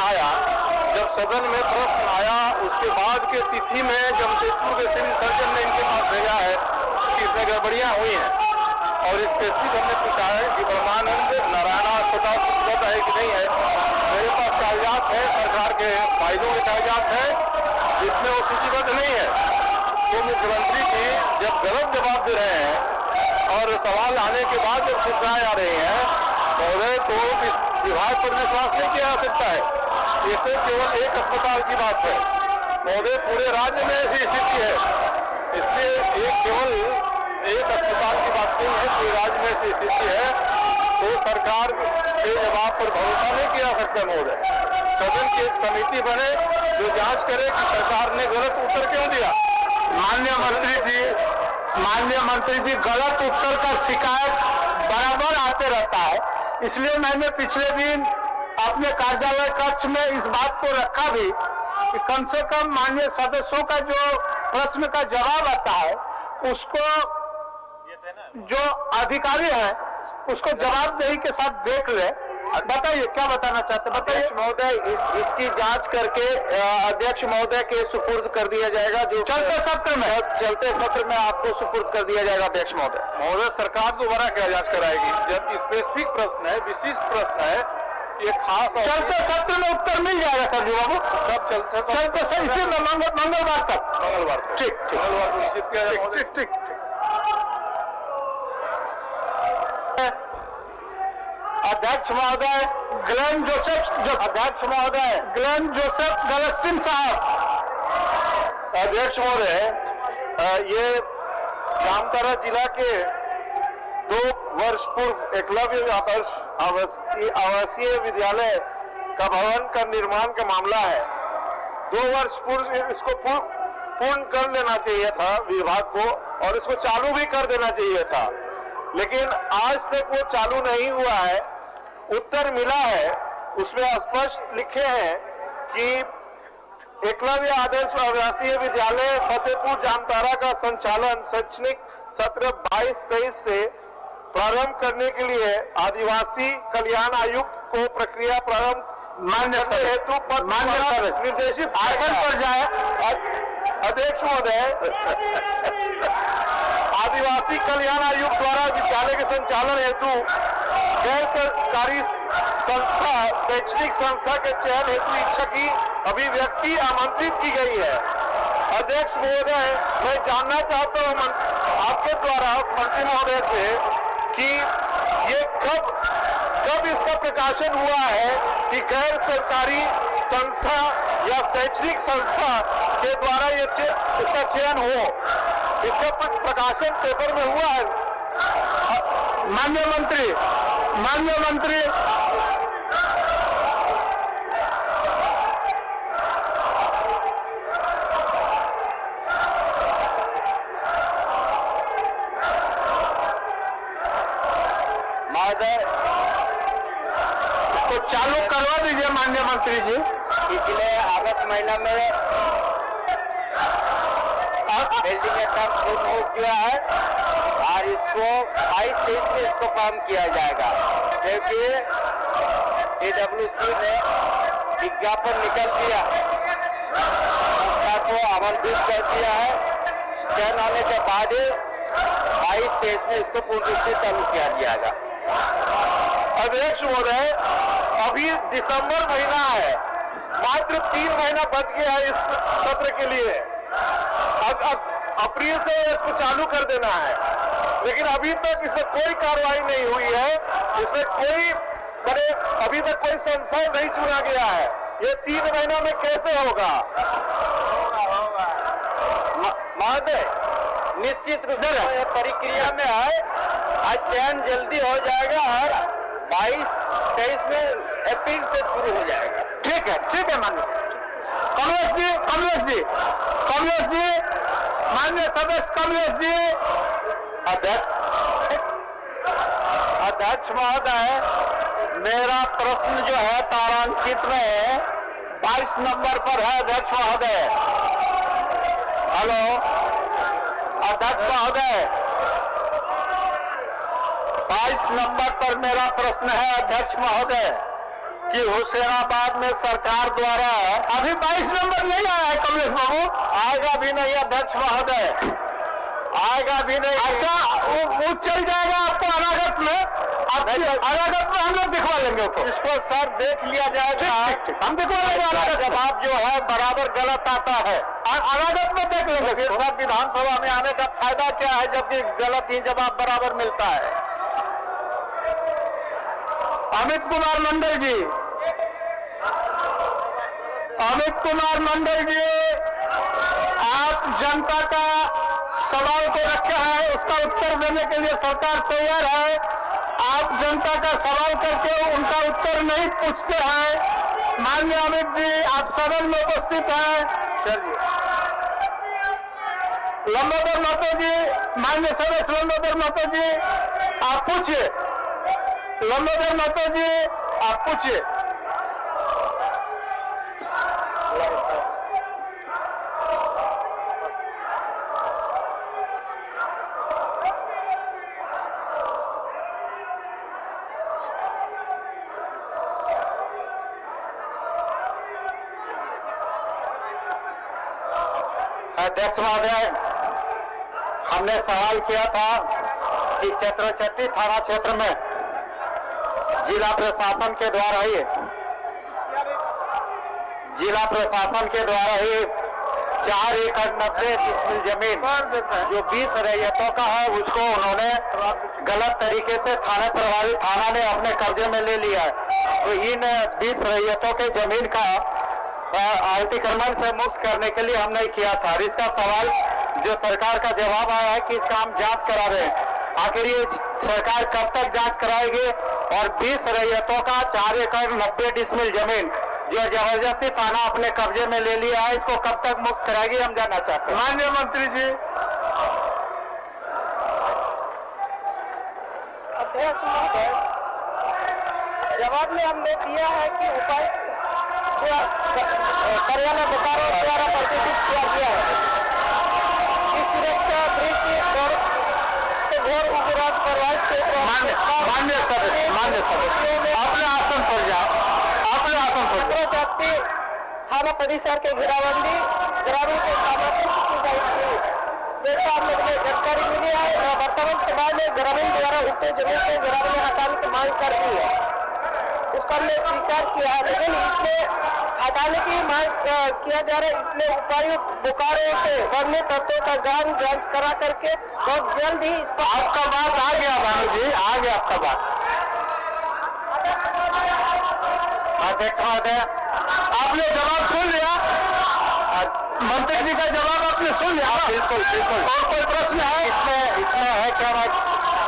आया उसके बाद के तिथि में जमशेदपुर के सिविल सर्जन ने इनके पास भेजा है कि इसमें गड़बड़ियां हुई हैं और स्पेसिफिक हमने पूछा है कि ब्रह्मानंद नारायण अस्पताल सूचीबद्ध है कि नहीं है। मेरे पास कागजात है, सरकार के फाइलों के कागजात है जिसमें वो सूचीबद्ध नहीं है। तो मुख्यमंत्री जी जब गलत जवाब दे रहे हैं और सवाल आने के बाद जब सूचनाएं आ रही हैं महोदय तो विभाग पर विश्वास नहीं किया जा सकता है। ये तो केवल एक अस्पताल की बात है महोदय, पूरे राज्य में ऐसी स्थिति है, इसलिए केवल एक अस्पताल की बात नहीं है, पूरे राज्य में ऐसी स्थिति है तो सरकार के जवाब पर भरोसा नहीं किया जा सकता महोदय। सदन की एक समिति बने जो जांच करे कि सरकार ने गलत उत्तर क्यों दिया। माननीय मंत्री जी, गलत उत्तर का शिकायत बराबर आते रहता है, इसलिए मैंने पिछले दिन अपने कार्यालय कक्ष में इस बात को रखा भी कि कम से कम माननीय सदस्यों का जो प्रश्न का जवाब आता है उसको जो अधिकारी है उसको जवाबदेही के साथ देख ले। बताइए क्या बताना चाहते हैं, बताइए महोदय। इसकी जांच करके अध्यक्ष महोदय के सुपुर्द कर दिया जाएगा, जो चलते सत्र में आपको सुपुर्द कर दिया जाएगा। अध्यक्ष महोदय, सरकार दोबारा क्या जांच कराएगी जब स्पेसिफिक प्रश्न है, विशिष्ट प्रश्न है, ये खास चलते सत्र में उत्तर मिल जाएगा सर जी बाबू, सब चलते सर इसी मंगलवार तक। ठीक मंगलवार को निश्चित किया जाएगा। ठीक। अध्यक्ष महोदय ग्लेन जोसेफ गलस्टिन साहब। अध्यक्ष महोदय, ये जामताड़ा जिला के 2 वर्ष पूर्व एकलव्य आवासीय विद्यालय का भवन का निर्माण का मामला है। 2 वर्ष पूर्व इसको पूर्ण कर लेना चाहिए था विभाग को और इसको चालू भी कर देना चाहिए था, लेकिन आज तक वो चालू नहीं हुआ है। उत्तर मिला है उसमें स्पष्ट लिखे हैं कि एकलव्य आदर्श आवासीय विद्यालय फतेहपुर जामताड़ा का संचालन शैक्षणिक सत्र 22-23 से प्रारंभ करने के लिए आदिवासी कल्याण आयुक्त को प्रक्रिया प्रारंभ मान्य हेतु निर्देशित आसन पर जाए। अध्यक्ष महोदय, आदिवासी कल्याण आयुक्त द्वारा विद्यालय के संचालन हेतु गैर सरकारी संस्था शैक्षणिक संस्था के चयन हेतु इच्छा की अभिव्यक्ति आमंत्रित की गई है। अध्यक्ष महोदय, मैं जानना चाहता हूं आपके द्वारा मंत्री महोदय से कि ये कब इसका प्रकाशन हुआ है कि गैर सरकारी संस्था या शैक्षणिक संस्था के द्वारा इसका चयन हो, इसका प्रकाशन पेपर में हुआ है। माननीय मंत्री इसको चालू करवा दीजिए। माननीय मंत्री जी, पिछले अगस्त महीना में बिल्डिंग का काम शुरू हो गया है और इसको 22-23 में इसको काम किया जाएगा। क्योंकि AWC ने विज्ञापन निकल दिया, को आमंत्रित कर दिया है। चयन आने के बाद 22-23 में इसको पूर्ण रूप से चालू किया जाएगा। अध्यक्ष महोदय, अभी दिसंबर महीना है, मात्र 3 महीना बच गया है इस सत्र के लिए। अब अप्रैल से इसको चालू कर देना है, लेकिन अभी तक इसमें कोई कार्रवाई नहीं हुई है। इसमें कोई अभी तक कोई संस्था नहीं चुना गया है। ये 3 महीना में कैसे होगा? महोदय, निश्चित रूप से प्रक्रिया में है। आज चयन जल्दी हो जाएगा और 22-23 में अप्रैल से शुरू हो जाएगा। ठीक है मान्य कमलेश जी, मान्य सदस्य कमलेश जी। अध्यक्ष महोदय, मेरा प्रश्न जो है तारांकित में 22 नंबर पर है। अध्यक्ष महोदय, हेलो अध्यक्ष महोदय, 22 नंबर पर मेरा प्रश्न है अध्यक्ष महोदय कि हुसैनाबाद में सरकार द्वारा अभी 22 नंबर नहीं आया है कमलेश बाबू, आएगा भी नहीं अध्यक्ष महोदय, आएगा भी नहीं। अच्छा, वो चल जाएगा आपको अनागत में, अनागत में हम लोग दिखवा लेंगे इसको सर, देख लिया जाएगा, हम दिखवा लेंगे। अनागत जवाब जो है बराबर गलत आता है, अनागत में देख लेंगे। फिर सब विधानसभा में आने का फायदा क्या है जबकि गलत ही जवाब बराबर मिलता है। अमित कुमार मंडल जी, आप जनता का सवाल को रखा है, उसका उत्तर देने के लिए सरकार तैयार है। आप जनता का सवाल करके उनका उत्तर नहीं पूछते हैं। माननीय अमित जी, आप सदन में उपस्थित हैं। चलिए, लंबोदर महतो जी, माननीय सदस्य लंबोदर महतो जी, आप पूछिए। लंबोदर महतो जी, आप पूछिए। अध्यक्ष महोदय, हमने सवाल किया था कि छत्रछत्ती थाना क्षेत्र में जिला प्रशासन के द्वारा ही 4 एकड़ 90 डिसमिल जमीन जो 20 रैयतों का है, उसको उन्होंने गलत तरीके से थाना ने अपने कब्जे में ले लिया है। तो इन 20 रैयतों के जमीन का अतिक्रमण से मुक्त करने के लिए हमने किया था। इसका सवाल जो सरकार का जवाब आया है कि इसका हम जांच करा रहे हैं। आखिर ये सरकार कब तक जांच कराएगी और 20 रैयतों का 4 एकड़ 90 डिसमिल जमीन जो जबरदस्ती थाना अपने कब्जे में ले लिया है, इसको कब तक मुक्त कराएगी, हम जानना चाहते हैं। माननीय मंत्री जी। अध्यक्ष महोदय, जवाब में हमने दिया है कि उपायुक्त कार्यालय बोकारो द्वारा प्रदर्शित किया गया है कि सुरक्षा दृष्टि से घोर उपराध कार्रवाई क्षेत्र मान्य सदस्य अपने आसन पर जाओ। छत्रछत्ती थाना परिसर के घेराबंदी ग्रामीण को सामर्थ्य की गई थी। जैसा हम लोग ने जानकारी मिली है, वर्तमान समय में ग्रामीण द्वारा उक्त जमीन को ग्रामीण हटाने की मांग कर दी है। उसको हमने स्वीकार किया है, लेकिन इसमें हटाने की मांग किया जा रहा है। इसलिए उपायुक्त बोकारो से अन्य तत्वों का जांच करा करके बहुत जल्द ही इस पर आपका बात आ गया भानु जी, आ गया आपका बात। अध्यक्ष महोदय, आपने जवाब सुन लिया, मंत्री जी का जवाब आपने सुन लिया। बिल्कुल। और कोई प्रश्न है इसमें है क्या?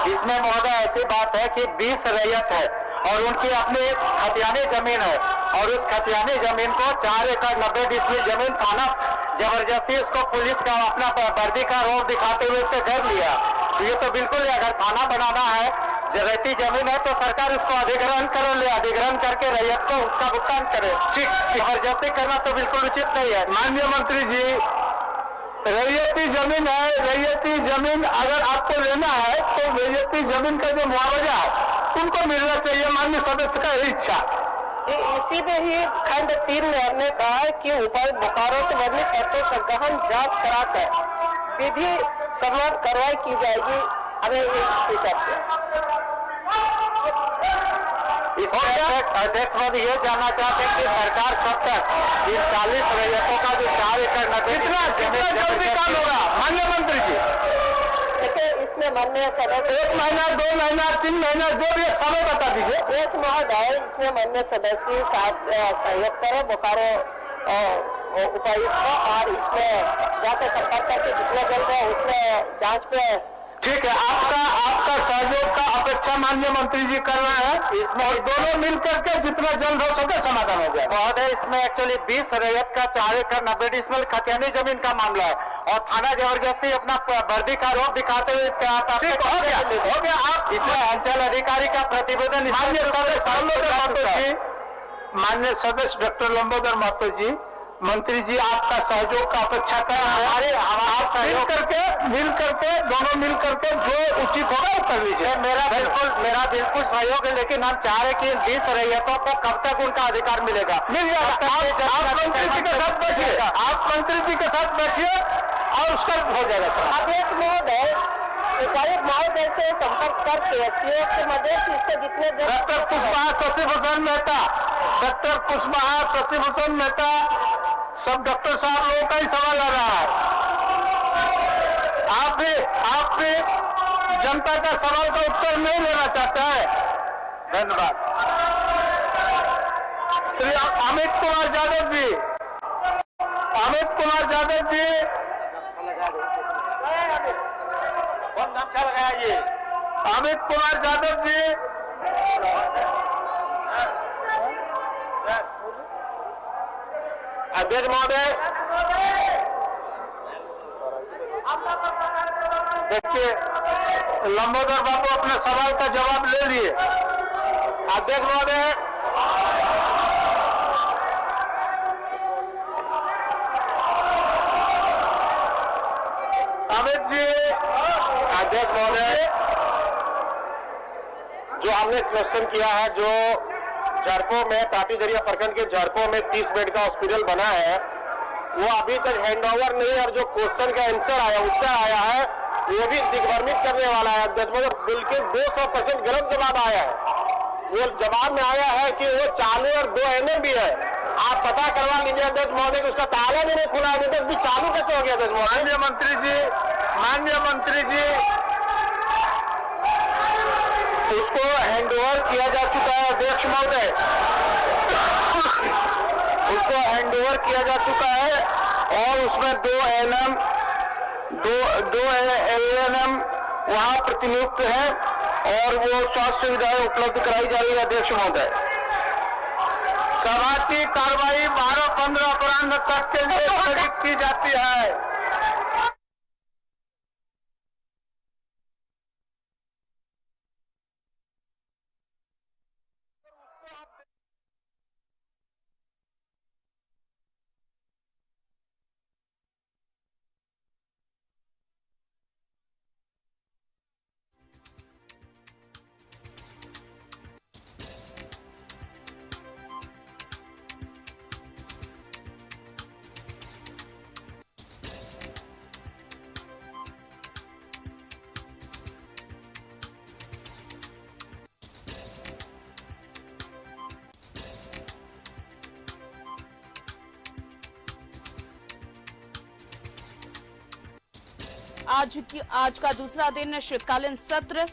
इसमें महोदय ऐसी बात है कि 20 रैयत है और उनकी अपनी खतियानी जमीन है और उस खतियानी जमीन को 4 एकड़ 90 डिसमिल जमीन थाना जबरदस्ती उसको पुलिस का अपना वर्दी का रोप दिखाते हुए उसके घर लिया। तो ये तो बिल्कुल, अगर थाना बनाना है, जगती जमीन है तो सरकार उसको अधिग्रहण कर ले, अधिग्रहण करके रैयत को उसका भुगतान करे। ठीक, जबरदस्ती करना तो बिल्कुल उचित नहीं है। माननीय मंत्री जी, रैयती जमीन है, रैयती जमीन अगर आपको लेना है तो रैयती जमीन का जो मुआवजा है उनको मिलना चाहिए। माननीय सदस्य का यही इच्छा। इसी में ही खंड 3 ने कहा है कि उपायुक्त बोकारो से वर्णित तथ्यों का गहन जांच कराकर विधि सम्मत कार्रवाई की जाएगी। हमें ये स्वीकार किया। अध्यक्ष महोदय ये जानना चाहते हैं कि सरकार कब तक इन 40 रैयतों का जो 4 एकड़ कितना जल्दी काम होगा माननीय मंत्री जी? देखिए, इसमें माननीय सदस्य 1 महीना, 2 महीना, 3 महीना, जो भी एक समय बता दीजिए। देश महोदय, इसमें माननीय सदस्य भी साथ सहयोग करें बोकारो उपायुक्त को, और इसमें जाकर संपर्क करके जितना जल्द है उसमें जांच पे। ठीक है, आपका सहयोग का अपेक्षा माननीय मंत्री जी कर रहे हैं। इसमें दोनों मिल करके जितना जल्द हो सके समाधान हो जाए। महोदय, इसमें एक्चुअली 20 रैयत का 4 एकड़ 90 डिसमिल खतियानी जमीन का मामला है और थाना जबरदस्ती अपना वर्दी का आरोप दिखाते हुए इसके हो गया। आप इसमें अंचल अधिकारी का प्रतिवेदन माननीय सदस्य डॉक्टर लंबोदर महतो जी, मंत्री जी आपका सहयोग का अपेक्षा कर रहे हैं। हमारा मिल करके दोनों मिल करके जो उचित होगा वो कर लीजिए। मेरा बिल्कुल सहयोग है, लेकिन हम चाह रहे कि 20 रैयतों को कब तक उनका अधिकार मिलेगा? मिल जाएगा। आप मंत्री जी के साथ बैठिए, आप मंत्री जी के साथ बैठिए और उसका हो जाएगा। अध्यक्ष महोदय, उपायुक्त महोदय से संपर्क करके सहयोग के मदद से इसको जितने डॉक्टर कुशवाहा शशिभूषण मेहता, डॉक्टर कुशवाहा शशिभूषण मेहता, सब डॉक्टर साहब लोगों का ही सवाल आ रहा है। आप भी जनता का सवाल का उत्तर नहीं लेना चाहता है। धन्यवाद। श्री अमित कुमार यादव जी, अमित कुमार यादव जी, अमित कुमार यादव जी, अध्यक्ष महोदय, देखिए लंबोदर बाबू अपने सवाल का जवाब ले लिए। अध्यक्ष महोदय, अमित जी, अध्यक्ष महोदय, जो हमने क्वेश्चन किया है, जो झड़पों में टाटीदरिया प्रखंड के झड़पों में 30 बेड का हॉस्पिटल बना है, वो अभी तक हैंडओवर नहीं, और जो क्वेश्चन का आंसर आया, उत्तर आया है, वो भी दिग्भ्रमित करने वाला है। बिल्कुल 200% गलत जवाब आया है। वो जवाब में आया है कि वो चालू और 2 NM भी है। आप पता करवा लीजिए अध्यक्ष महोदय कि उसका ताला भी नहीं खुला है, अभी चालू कैसे हो गया अध्यक्ष महोदय? माननीय मंत्री जी, उसको हैंडओवर किया जा चुका है अध्यक्ष महोदय, उसको हैंडओवर किया जा चुका है और उसमें 2 ANM वहां प्रतिनियुक्त है और वो स्वास्थ्य सुविधाएं उपलब्ध कराई जा रही है अध्यक्ष महोदय। सभा की कार्रवाई 12-15 अपराह्न तक के लिए स्थगित की जाती है। आज का दूसरा दिन शीतकालीन सत्र,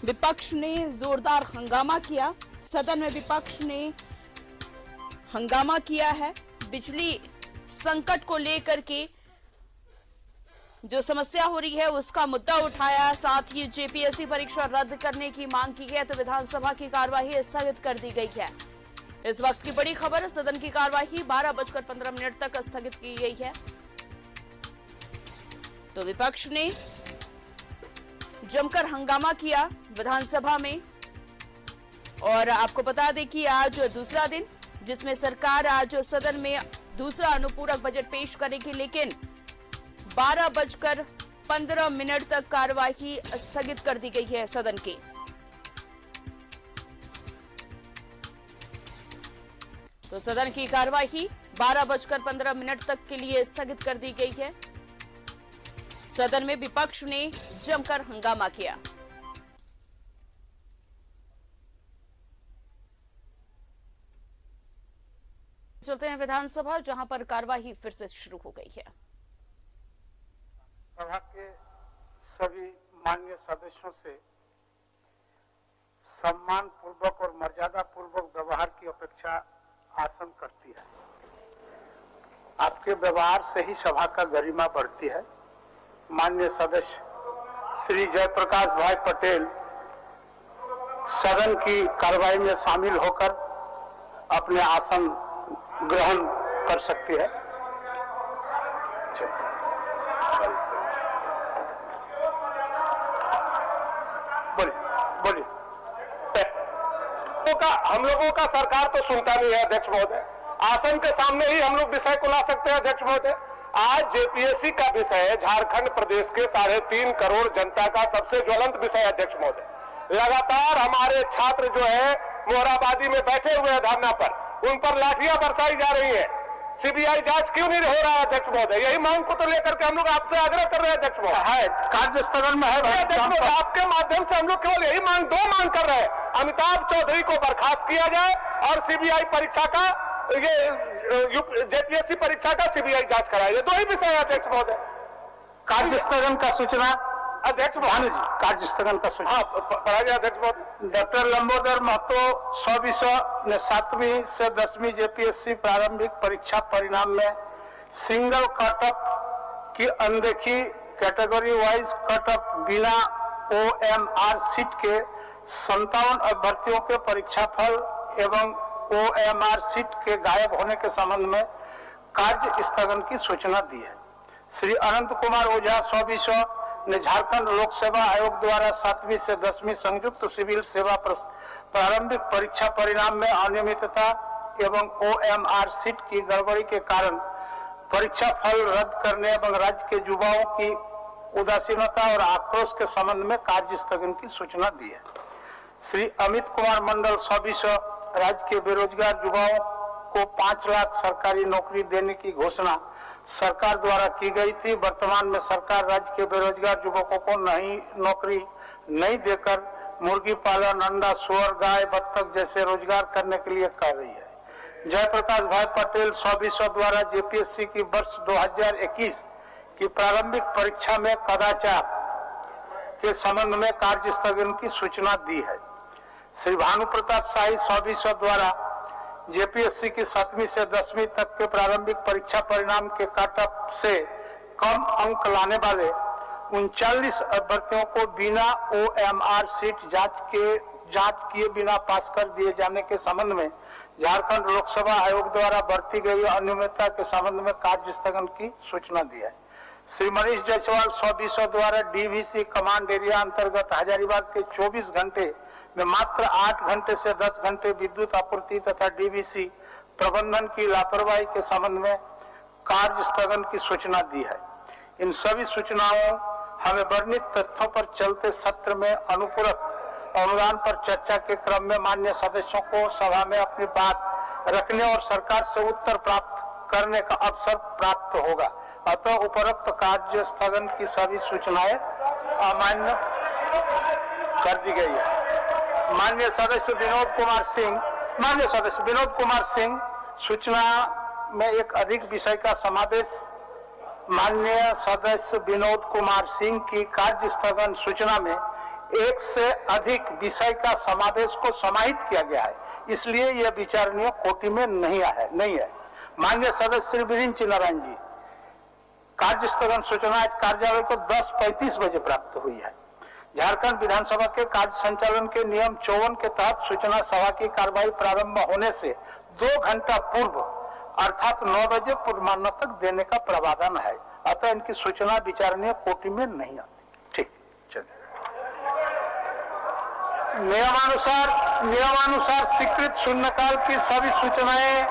विपक्ष ने जोरदार हंगामा किया। सदन में विपक्ष ने हंगामा किया है। बिजली संकट को लेकर के जो समस्या हो रही है उसका मुद्दा उठाया, साथ ही जेपीएससी परीक्षा रद्द करने की मांग की गई तो विधानसभा की कार्यवाही स्थगित कर दी गई है। इस वक्त की बड़ी खबर, सदन की कार्यवाही 12:15 तक स्थगित की गई है। तो विपक्ष ने जमकर हंगामा किया विधानसभा में। और आपको बता दें कि आज दूसरा दिन जिसमें सरकार आज सदन में दूसरा अनुपूरक बजट पेश करेगी, लेकिन 12:15 तक कार्यवाही स्थगित कर दी गई है सदन की। तो सदन की कार्यवाही 12:15 तक के लिए स्थगित कर दी गई है। सदन में विपक्ष ने जमकर हंगामा किया। चलते हैं विधानसभा, जहां पर कार्यवाही फिर से शुरू हो गई है। सभा के सभी माननीय सदस्यों से सम्मान पूर्वक और मर्यादा पूर्वक व्यवहार की अपेक्षा आसन करती है। आपके व्यवहार से ही सभा का गरिमा बढ़ती है। माननीय सदस्य श्री जयप्रकाश भाई पटेल सदन की कार्यवाही में शामिल होकर अपने आसन ग्रहण कर सकती है। बोलिए। हम लोगों का सरकार तो सुनता नहीं है अध्यक्ष महोदय। आसन के सामने ही हम लोग विषय को ला सकते हैं अध्यक्ष महोदय। आज जेपीएससी का विषय है, झारखंड प्रदेश के 3.5 करोड़ जनता का सबसे ज्वलंत विषय अध्यक्ष महोदय। लगातार हमारे छात्र जो है मोराबादी में बैठे हुए हैं धरना पर, उन पर लाठियां बरसाई जा रही है। सीबीआई जांच क्यों नहीं हो रहा है अध्यक्ष महोदय? यही मांग को तो लेकर के हम लोग आपसे आग्रह कर रहे हैं अध्यक्ष महोदय। है कार्य स्थगन में है अध्यक्ष महोदय, आपके माध्यम से हम लोग केवल यही दो मांग कर रहे हैं। अमिताभ चौधरी को बर्खास्त किया जाए और सीबीआई परीक्षा का जेपीएससी परीक्षा का सीबीआई जांच कराए। ये दो ही विषय है अध्यक्ष महोदय। कार्य स्थगन का सूचना अध्यक्ष महोदय, कार्य स्थगन का सूचना अध्यक्ष महोदय। डॉक्टर लंबोदर महतो 100 ने 7वीं से 10वीं जेपीएससी प्रारंभिक परीक्षा परिणाम में सिंगल कटऑफ की अनदेखी, कैटेगरी वाइज कटऑफ बिना ओएमआर सीट के 57 अभ्यर्थियों के परीक्षा फल एवं ओएमआर सीट के गायब होने के संबंध में कार्य स्थगन की सूचना दी है। श्री अनंत कुमार ओझा 100 ने झारखंड लोक सेवा आयोग द्वारा 7वीं से 10वीं संयुक्त सिविल सेवा प्रारंभिक परीक्षा परिणाम में अनियमितता एवं ओएमआर सीट की गड़बड़ी के कारण परीक्षा फल रद्द करने एवं राज्य के युवाओं की उदासीनता और आक्रोश के संबंध में कार्य स्थगन की सूचना दी है। श्री अमित कुमार मंडल 100 राज्य के बेरोजगार युवाओं को 5 लाख सरकारी नौकरी देने की घोषणा सरकार द्वारा की गई थी। वर्तमान में सरकार राज्य के बेरोजगार युवकों को नौकरी नहीं देकर मुर्गी पालन, अंडा, सुअर, गाय, बत्तख जैसे रोजगार करने के लिए कह रही है। जयप्रकाश भाई पटेल 100 द्वारा जेपीएससी की वर्ष 2021 की प्रारंभिक परीक्षा में कदाचार के संबंध में कार्य स्थगन की सूचना दी है। श्री भानु प्रताप शाही 100 द्वारा जेपीएससी की 7वीं से 10वीं तक के प्रारंभिक परीक्षा परिणाम के कटऑफ से कम अंक लाने वाले 39 अभ्यर्थियों को बिना ओएमआर सीट जांच किए बिना पास कर दिए जाने के संबंध में झारखंड लोक सेवा आयोग द्वारा बरती गई अनियमितता के संबंध में कार्य स्थगन की सूचना दी है। श्री मनीष जायसवाल 100 द्वारा डीवीसी कमांड एरिया अंतर्गत हजारीबाग के 24 घंटे में मात्र 8 घंटे से 10 घंटे विद्युत आपूर्ति तथा डीवीसी प्रबंधन की लापरवाही के संबंध में कार्य स्थगन की सूचना दी है। इन सभी सूचनाओं हमें वर्णित तथ्यों पर चलते सत्र में अनुपूरक अनुदान पर चर्चा के क्रम में माननीय सदस्यों को सभा में अपनी बात रखने और सरकार से उत्तर प्राप्त करने का अवसर प्राप्त होगा। अतः उपरोक्त कार्य स्थगन की सभी सूचनाएं अमान्य कर दी गई है। माननीय सदस्य विनोद कुमार सिंह सूचना में एक अधिक विषय का समावेश। माननीय सदस्य विनोद कुमार सिंह की कार्य स्थगन सूचना में एक से अधिक विषय का समावेश को समाहित किया गया है, इसलिए यह विचारणीय कोटि में नहीं है। माननीय सदस्य श्री वीरेंद्र नारायण जी, कार्य स्थगन सूचना आज कार्यालय को 10:35 बजे प्राप्त हुई है। झारखंड विधानसभा के कार्य संचालन के नियम 54 के तहत सूचना सभा की कार्यवाही प्रारंभ होने से 2 घंटा पूर्व अर्थात 9 बजे पूर्वाह्न तक देने का प्रावधान है। अतः इनकी सूचना विचारणीय कोटि में नहीं आती। ठीक, चलिए। नियमानुसार स्वीकृत शून्यकाल की सभी सूचनाएं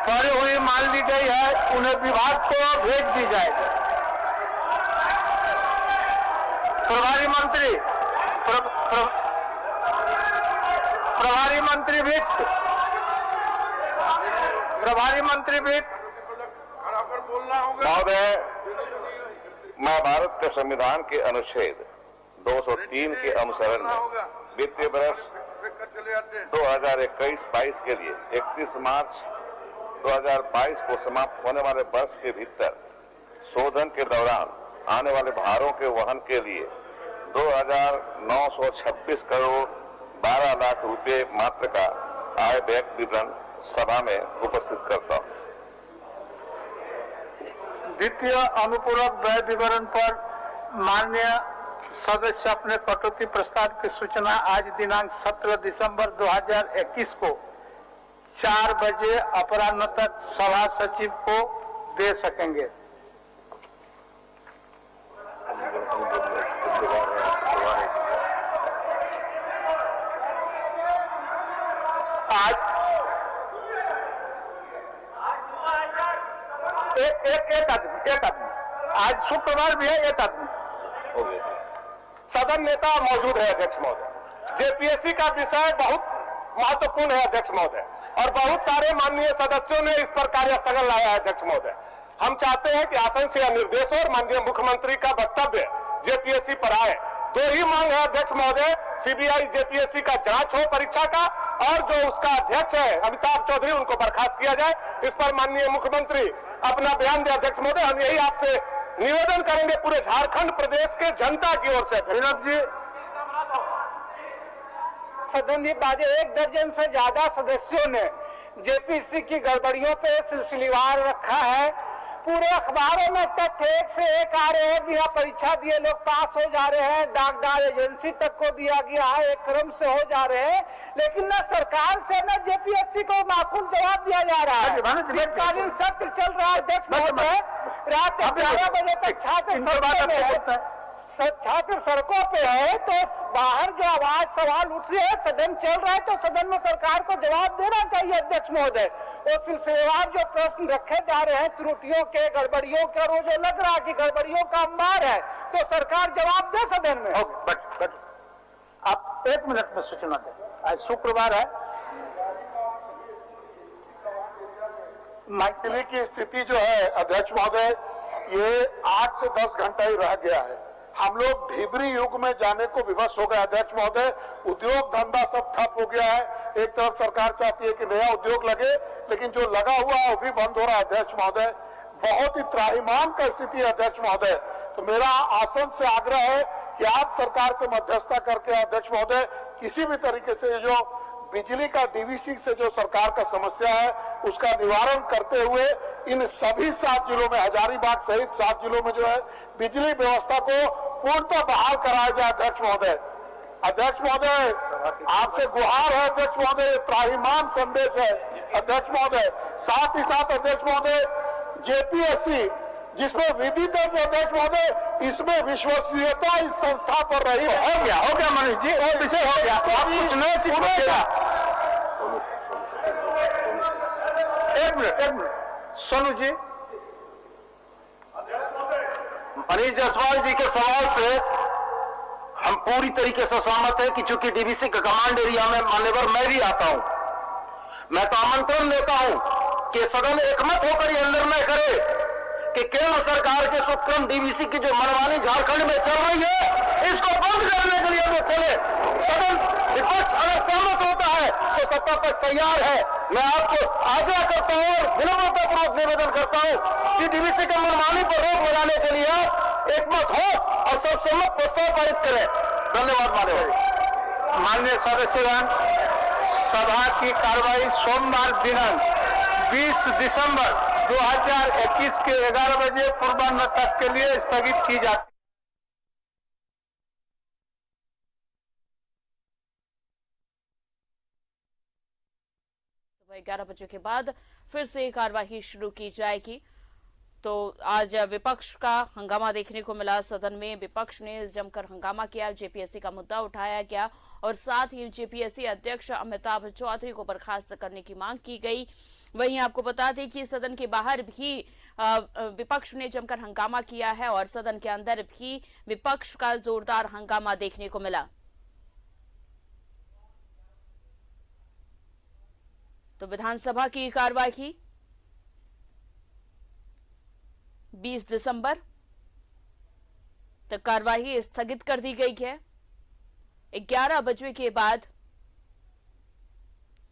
पढ़ी हुई मान ली गई है, उन्हें विभाग को भेज दी जाएगी। प्रभारी मंत्री वित्त प्रभारी मंत्री भी महोदय, मैं भारत के संविधान के अनुच्छेद 203 के अनुसरण में वित्तीय वर्ष 2021-22 के लिए 31 मार्च 2022 को समाप्त होने वाले वर्ष के भीतर शोधन के दौरान आने वाले भारों के वहन के लिए 2,926 करोड़ 12 लाख रुपए मात्र का आय व्यय विवरण सभा में उपस्थित करता हूं। द्वितीय अनुपूरक व्यय विवरण पर माननीय सदस्य अपने कटौती प्रस्ताव की सूचना आज दिनांक 17 दिसंबर 2021 को 4 बजे अपराह्न तक सभा सचिव को दे सकेंगे। आज एक आदमी आज शुक्रवार भी है, एक आदमी सदन नेता मौजूद है अध्यक्ष महोदय। जेपीएससी का विषय बहुत महत्वपूर्ण है अध्यक्ष महोदय, और बहुत सारे माननीय सदस्यों ने इस पर कार्य स्थगन लाया है अध्यक्ष महोदय। हम चाहते हैं कि आसन से निर्देश और माननीय मुख्यमंत्री का वक्तव्य जेपीएससी पर आए। दो ही मांग है अध्यक्ष महोदय, सीबीआई जेपीएससी का जांच हो परीक्षा का, और जो उसका अध्यक्ष है अमिताभ चौधरी उनको बर्खास्त किया जाए। इस पर माननीय मुख्यमंत्री अपना बयान दे अध्यक्ष महोदय। हम यही आपसे निवेदन करेंगे पूरे झारखंड प्रदेश के जनता की ओर से। विनोद जी, सदन में बाजे 1 दर्जन से ज्यादा सदस्यों ने जेपीएससी की गड़बड़ियों पे सिलसिलेवार रखा है। पूरे अखबारों में तथ्य एक से एक आ रहे हैं, बिना परीक्षा दिए लोग पास हो जा रहे हैं, डाकदार एजेंसी तक को दिया गया है, एक क्रम से हो जा रहे हैं, लेकिन न सरकार से न जेपीएससी को माकूल जवाब दिया जा रहा है। शीतकालीन सत्र चल रहा है अध्यक्ष महोदय, रात 11 बजे तक छात्र सड़कों पे है, तो बाहर जो आवाज सवाल उठ रही है, सदन चल रहा है, तो सदन में सरकार को जवाब देना चाहिए अध्यक्ष महोदय। वो सिलसिलेवार जो प्रश्न रखे जा रहे हैं त्रुटियों के, गड़बड़ियों के, और वो जो लग रहा है कि गड़बड़ियों का अंबार है, तो सरकार जवाब दे सदन में। बट आप 1 मिनट में सूचना दें। आज शुक्रवार है, मैथिली की स्थिति जो है अध्यक्ष महोदय, ये 8 से 10 घंटा ही रह गया है। हम लोग ढिबरी युग में जाने को विवश हो गए अध्यक्ष महोदय। उद्योग धंधा सब ठप हो गया है। एक तरफ सरकार चाहती है कि नया उद्योग लगे, लेकिन जो लगा हुआ है वो भी बंद हो रहा है अध्यक्ष महोदय। बहुत ही त्राहिमाम का स्थिति है अध्यक्ष महोदय। तो मेरा आसन से आग्रह है कि आप सरकार से मध्यस्थता करके अध्यक्ष महोदय किसी भी तरीके से जो बिजली का डीवीसी से जो सरकार का समस्या है उसका निवारण करते हुए इन सभी 7 जिलों में, हजारीबाग सहित 7 जिलों में जो है बिजली व्यवस्था को पूर्णतः बहाल कराया जाए अध्यक्ष महोदय। अध्यक्ष महोदय, आपसे गुहार है अध्यक्ष महोदय, ये त्राहिमाम संदेश है अध्यक्ष महोदय। साथ ही साथ अध्यक्ष महोदय, जेपीएससी जिसमें विधि तक अध्यक्ष महोदय, इसमें विश्वसनीयता इस संस्था पर रही। हो गया मनीष जी, वो विषय हो गया। कुछ नया चीज बचेगा। 1 मिनट सोनू जी। मनीष जायसवाल जी के सवाल से हम पूरी तरीके से सहमत हैं कि चूंकि डीवीसी का कमांड एरिया में मान्यवर मैं भी आता हूं, मैं तो आमंत्रण देता हूं कि सदन एकमत होकर यह निर्णय करे कि केंद्र सरकार के सुप्रीम डीवीसी की जो मनमानी झारखंड में चल रही है, इसको बंद करने के लिए वो चले। सदन विपक्ष अगर सहमत होता है तो सत्ता पक्ष तैयार है। मैं आपको आग्रह करता हूं और विनम्रतापूर्वक निवेदन करता हूं कि डीवीसी के मनमानी पर रोक लगाने के लिए आप एकमत हो और सर्वसम्मत प्रस्ताव पारित करें। धन्यवाद माननीय सदस्यगण, सभा की कार्रवाई सोमवार दिनांक 20 दिसंबर 2021 के 11 बजे पूर्वाह्न तक के लिए स्थगित की जाती है। सुबह 11 बजे के बाद फिर से कार्यवाही शुरू की जाएगी। तो आज विपक्ष का हंगामा देखने को मिला। सदन में विपक्ष ने जमकर हंगामा किया, जेपीएससी का मुद्दा उठाया गया और साथ ही जेपीएससी अध्यक्ष अमिताभ चौधरी को बर्खास्त करने की मांग की गई। वहीं आपको बता दें कि सदन के बाहर भी विपक्ष ने जमकर हंगामा किया है और सदन के अंदर भी विपक्ष का जोरदार हंगामा देखने को मिला। तो विधानसभा की कार्यवाही 20 दिसंबर तक कार्यवाही स्थगित कर दी गई है। 11 बजे के बाद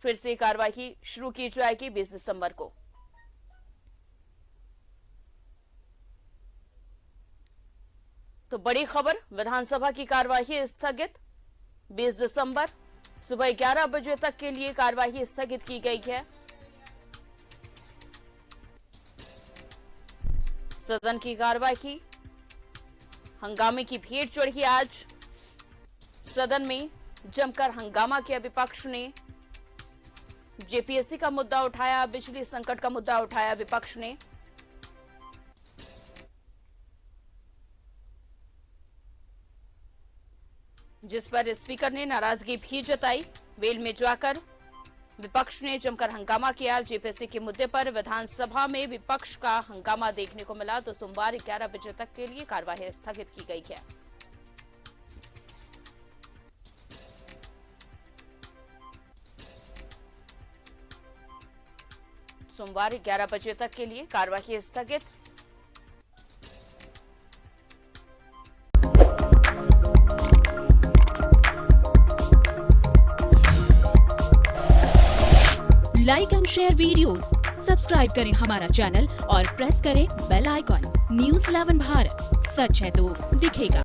फिर से कार्यवाही शुरू की जाएगी 20 दिसंबर को। तो बड़ी खबर, विधानसभा की कार्यवाही स्थगित। 20 दिसंबर सुबह 11 बजे तक के लिए कार्यवाही स्थगित की गई है। सदन की कार्यवाही, हंगामे की भीड़ चढ़ी। आज सदन में जमकर हंगामा किया विपक्ष ने। जेपीएससी का मुद्दा उठाया, बिजली संकट का मुद्दा उठाया विपक्ष ने। जिस पर स्पीकर ने नाराजगी भी जताई। वेल में जाकर विपक्ष ने जमकर हंगामा किया। जेपीएससी के मुद्दे पर विधानसभा में विपक्ष का हंगामा देखने को मिला। तो सोमवार 11 बजे तक के लिए कार्यवाही स्थगित की गई है। सोमवार 11 बजे तक के लिए कार्यवाही स्थगित। Like and share videos, subscribe करें हमारा चैनल और प्रेस करें बेल आइकॉन। न्यूज़ 11 भारत, सच है तो दिखेगा।